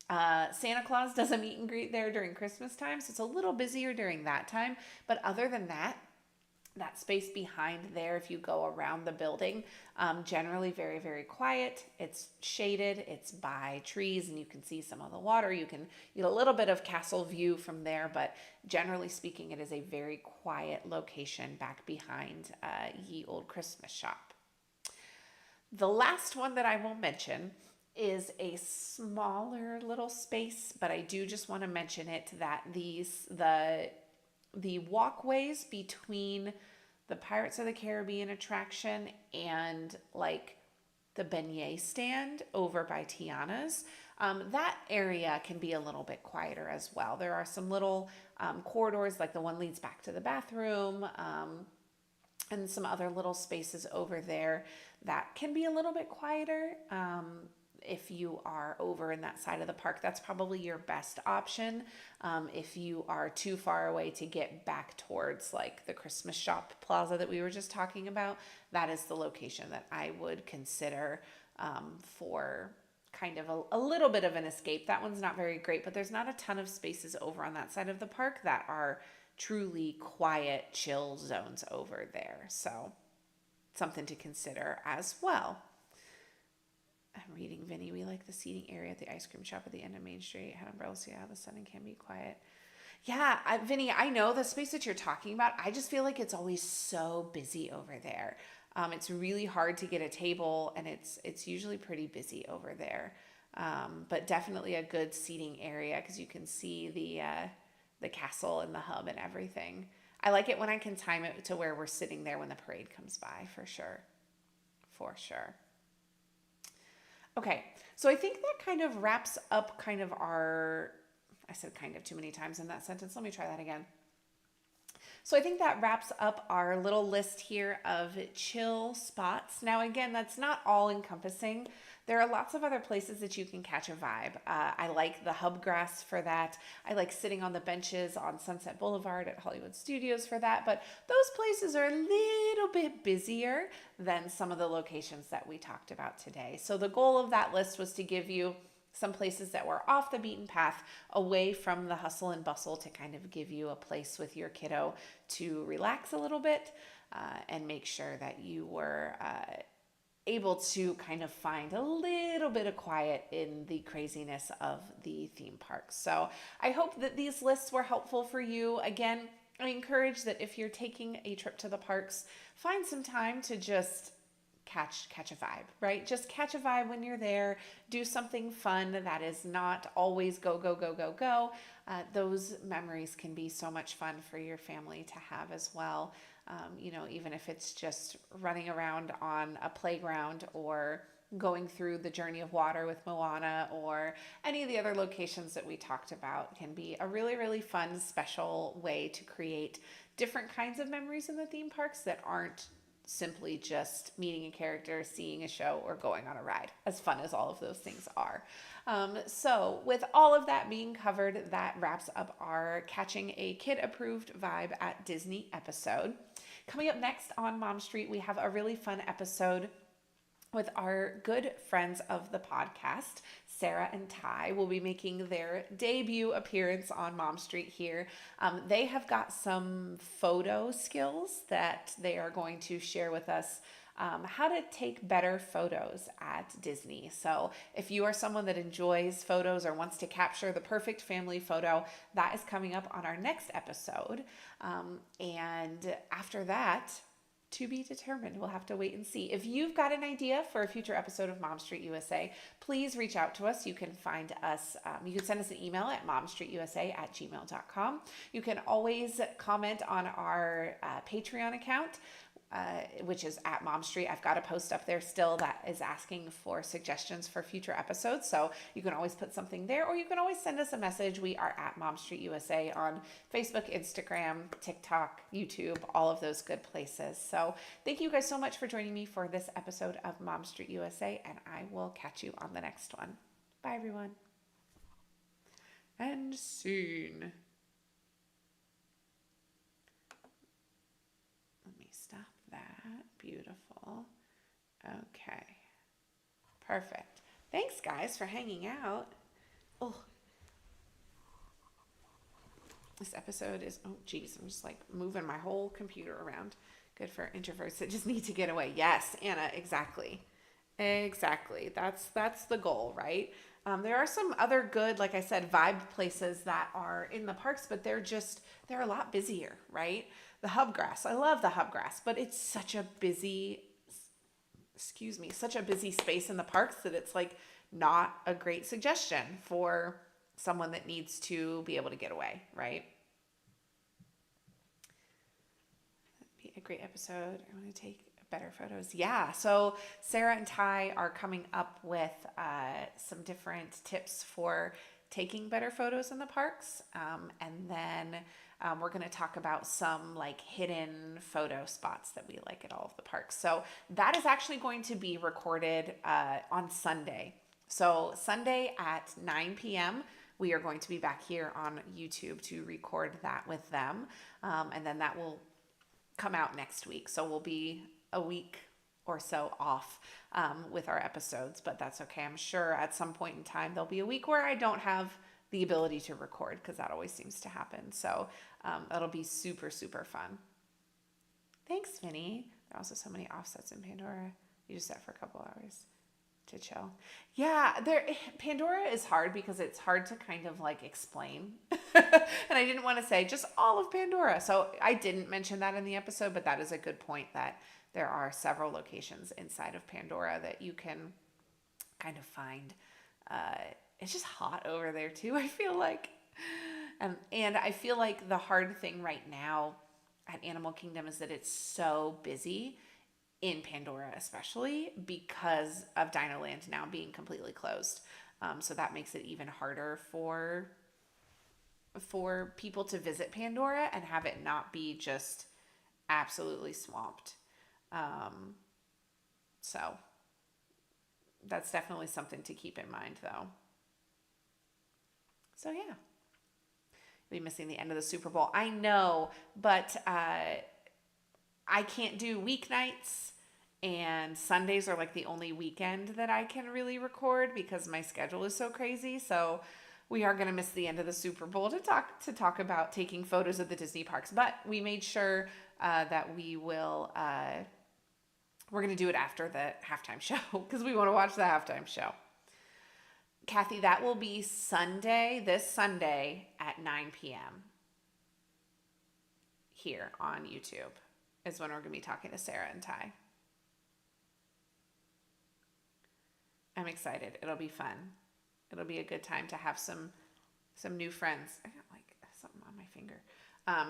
Speaker 1: Santa Claus does a meet and greet there during Christmas time, so it's a little busier during that time. But other than that, that space behind there, if you go around the building, generally very, very quiet. It's shaded, it's by trees, and you can see some of the water. You can get a little bit of castle view from there, but generally speaking, it is a very quiet location back behind Ye Olde Christmas shop. The last one that I will mention is a smaller little space, but I do just want to mention it, that the walkways between the Pirates of the Caribbean attraction and like the beignet stand over by Tiana's, that area can be a little bit quieter as well. There are some little corridors, like the one leads back to the bathroom, and some other little spaces over there that can be a little bit quieter. If you are over in that side of the park, that's probably your best option. If you are too far away to get back towards like the Christmas shop plaza that we were just talking about, that is the location that I would consider for kind of a little bit of an escape. That one's not very great, but there's not a ton of spaces over on that side of the park that are truly quiet, chill zones over there. So something to consider as well. I'm reading Vinny. We like the seating area at the ice cream shop at the end of Main Street. Had umbrellas, yeah, the sun can be quiet. Yeah, Vinny, I know the space that you're talking about. I just feel like it's always so busy over there. It's really hard to get a table, and it's usually pretty busy over there. But definitely a good seating area because you can see the castle and the hub and everything. I like it when I can time it to where we're sitting there when the parade comes by, for sure. For sure. Okay, so I think that kind of wraps up kind of our. I said kind of too many times in that sentence. Let me try that again. So I think that wraps up our little list here of chill spots. Now, again, that's not all encompassing. There are lots of other places that you can catch a vibe. I like the hub grass for that. I like sitting on the benches on Sunset Boulevard at Hollywood Studios for that. But those places are a little bit busier than some of the locations that we talked about today. So the goal of that list was to give you some places that were off the beaten path, away from the hustle and bustle, to kind of give you a place with your kiddo to relax a little bit and make sure that you were able to kind of find a little bit of quiet in the craziness of the theme parks. So I hope that these lists were helpful for you. Again, I encourage that if you're taking a trip to the parks, find some time to just catch a vibe, right? Just catch a vibe when you're there. Do something fun that is not always go, go, go, go, go. Those memories can be so much fun for your family to have as well. Even if it's just running around on a playground or going through the Journey of Water with Moana or any of the other locations that we talked about, can be a really, really fun, special way to create different kinds of memories in the theme parks that aren't simply just meeting a character, seeing a show, or going on a ride, as fun as all of those things are. So with all of that being covered, that wraps up our Catching a Kid Approved Vibe at Disney episode. Coming up next on Mom Street, we have a really fun episode with our good friends of the podcast. Sarah and Ty will be making their debut appearance on Mom Street here. They have got some photo skills that they are going to share with us, how to take better photos at Disney. So if you are someone that enjoys photos or wants to capture the perfect family photo, that is coming up on our next episode. And after that, to be determined. We'll have to wait and see. If you've got an idea for a future episode of Mom Street USA, please reach out to us. You can find us, you can send us an email at momstreetusa@gmail.com. You can always comment on our Patreon account, which is at Mom Street. I've got a post up there still that is asking for suggestions for future episodes. So you can always put something there, or you can always send us a message. We are at Mom Street USA on Facebook, Instagram, TikTok, YouTube, all of those good places. So thank you guys so much for joining me for this episode of Mom Street USA, and I will catch you on the next one. Bye, everyone. And scene. Stop that. Beautiful. Okay. Perfect. Thanks, guys, for hanging out. Oh, this episode is, oh, geez, I'm just like moving my whole computer around. Good for introverts that just need to get away. Yes, Anna, exactly. Exactly. That's the goal, right? There are some other good, like I said, vibe places that are in the parks, but they're a lot busier, right? The Hubgrass. I love the Hubgrass, but it's such a busy space in the parks that it's like not a great suggestion for someone that needs to be able to get away, right? That'd be a great episode. I want to take better photos. Yeah. So Sarah and Ty are coming up with some different tips for taking better photos in the parks. And then we're going to talk about some like hidden photo spots that we like at all of the parks. So that is actually going to be recorded on Sunday. So Sunday at 9 p.m., we are going to be back here on YouTube to record that with them. And then that will come out next week. So we'll be a week or so off with our episodes, but that's okay. I'm sure at some point in time, there'll be a week where I don't have the ability to record, because that always seems to happen. So that'll be super, super fun. Thanks, Vinny. There are also so many offsets in Pandora. You just sat for a couple hours. to chill. Yeah, Pandora is hard because it's hard to kind of like explain. And I didn't want to say just all of Pandora. So I didn't mention that in the episode, but that is a good point that there are several locations inside of Pandora that you can kind of find. It's just hot over there too, I feel like. And I feel like the hard thing right now at Animal Kingdom is that it's so busy in Pandora, especially because of Dinoland now being completely closed. So that makes it even harder for people to visit Pandora and have it not be just absolutely swamped. So that's definitely something to keep in mind, though. So yeah, be missing the end of the Super Bowl. I know, but I can't do weeknights, and Sundays are like the only weekend that I can really record because my schedule is so crazy. So we are going to miss the end of the Super Bowl to talk about taking photos of the Disney parks. But we made sure that we will. We're going to do it after the halftime show because we want to watch the halftime show. Kathy, that will be this Sunday at 9 p.m. here on YouTube is when we're going to be talking to Sarah and Ty. I'm excited. It'll be fun. It'll be a good time to have some new friends. I got like something on my finger.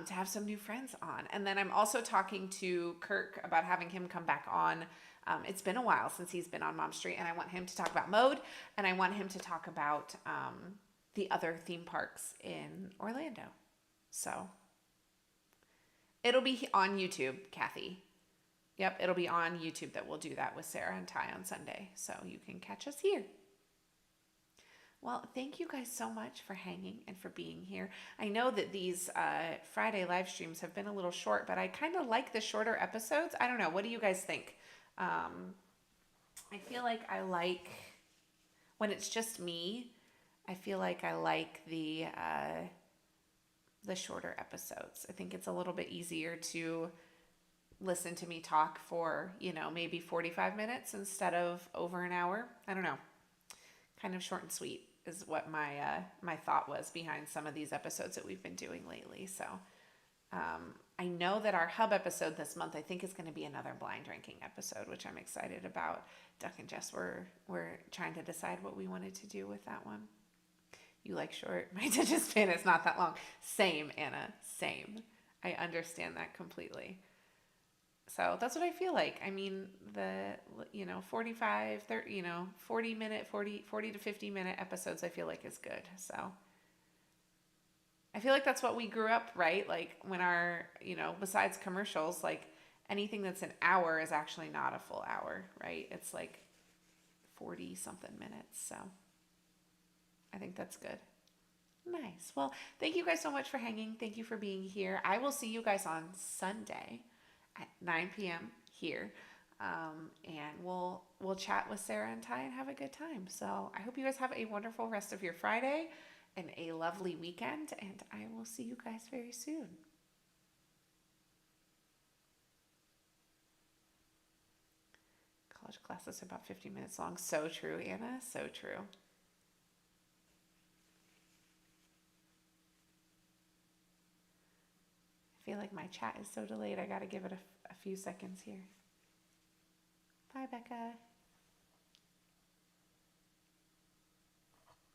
Speaker 1: To have some new friends on. And then I'm also talking to Kirk about having him come back on. It's been a while since he's been on Mom Street, and I want him to talk about Mode, and I want him to talk about the other theme parks in Orlando. So it'll be on YouTube, Kathy. Yep, it'll be on YouTube that we'll do that with Sarah and Ty on Sunday. So you can catch us here. Well, thank you guys so much for hanging and for being here. I know that these Friday live streams have been a little short, but I kind of like the shorter episodes. I don't know. What do you guys think? I feel like I like, when it's just me, I feel like I like the shorter episodes. I think it's a little bit easier to listen to me talk for, maybe 45 minutes instead of over an hour. I don't know. Kind of short and sweet is what my thought was behind some of these episodes that we've been doing lately. So I know that our hub episode this month, I think, is going to be another blind ranking episode, which I'm excited about. Duck and Jess we're trying to decide what we wanted to do with that one. You like short? My attention span is not that long. Same, Anna. Same. I understand that completely. So that's what I feel like. I mean, the 45, 30, 40 to 50 minute episodes I feel like is good. So I feel like that's what we grew up, right? Like when our, besides commercials, like anything that's an hour is actually not a full hour, right? It's like 40 something minutes. So I think that's good. Nice. Well, thank you guys so much for hanging. Thank you for being here. I will see you guys on Sunday at 9 p.m. here. And we'll chat with Sarah and Ty and have a good time. So I hope you guys have a wonderful rest of your Friday and a lovely weekend. And I will see you guys very soon. College classes are about 50 minutes long. So true, Anna. So true. I feel like my chat is so delayed. I got to give it a few seconds here. Bye, Becca.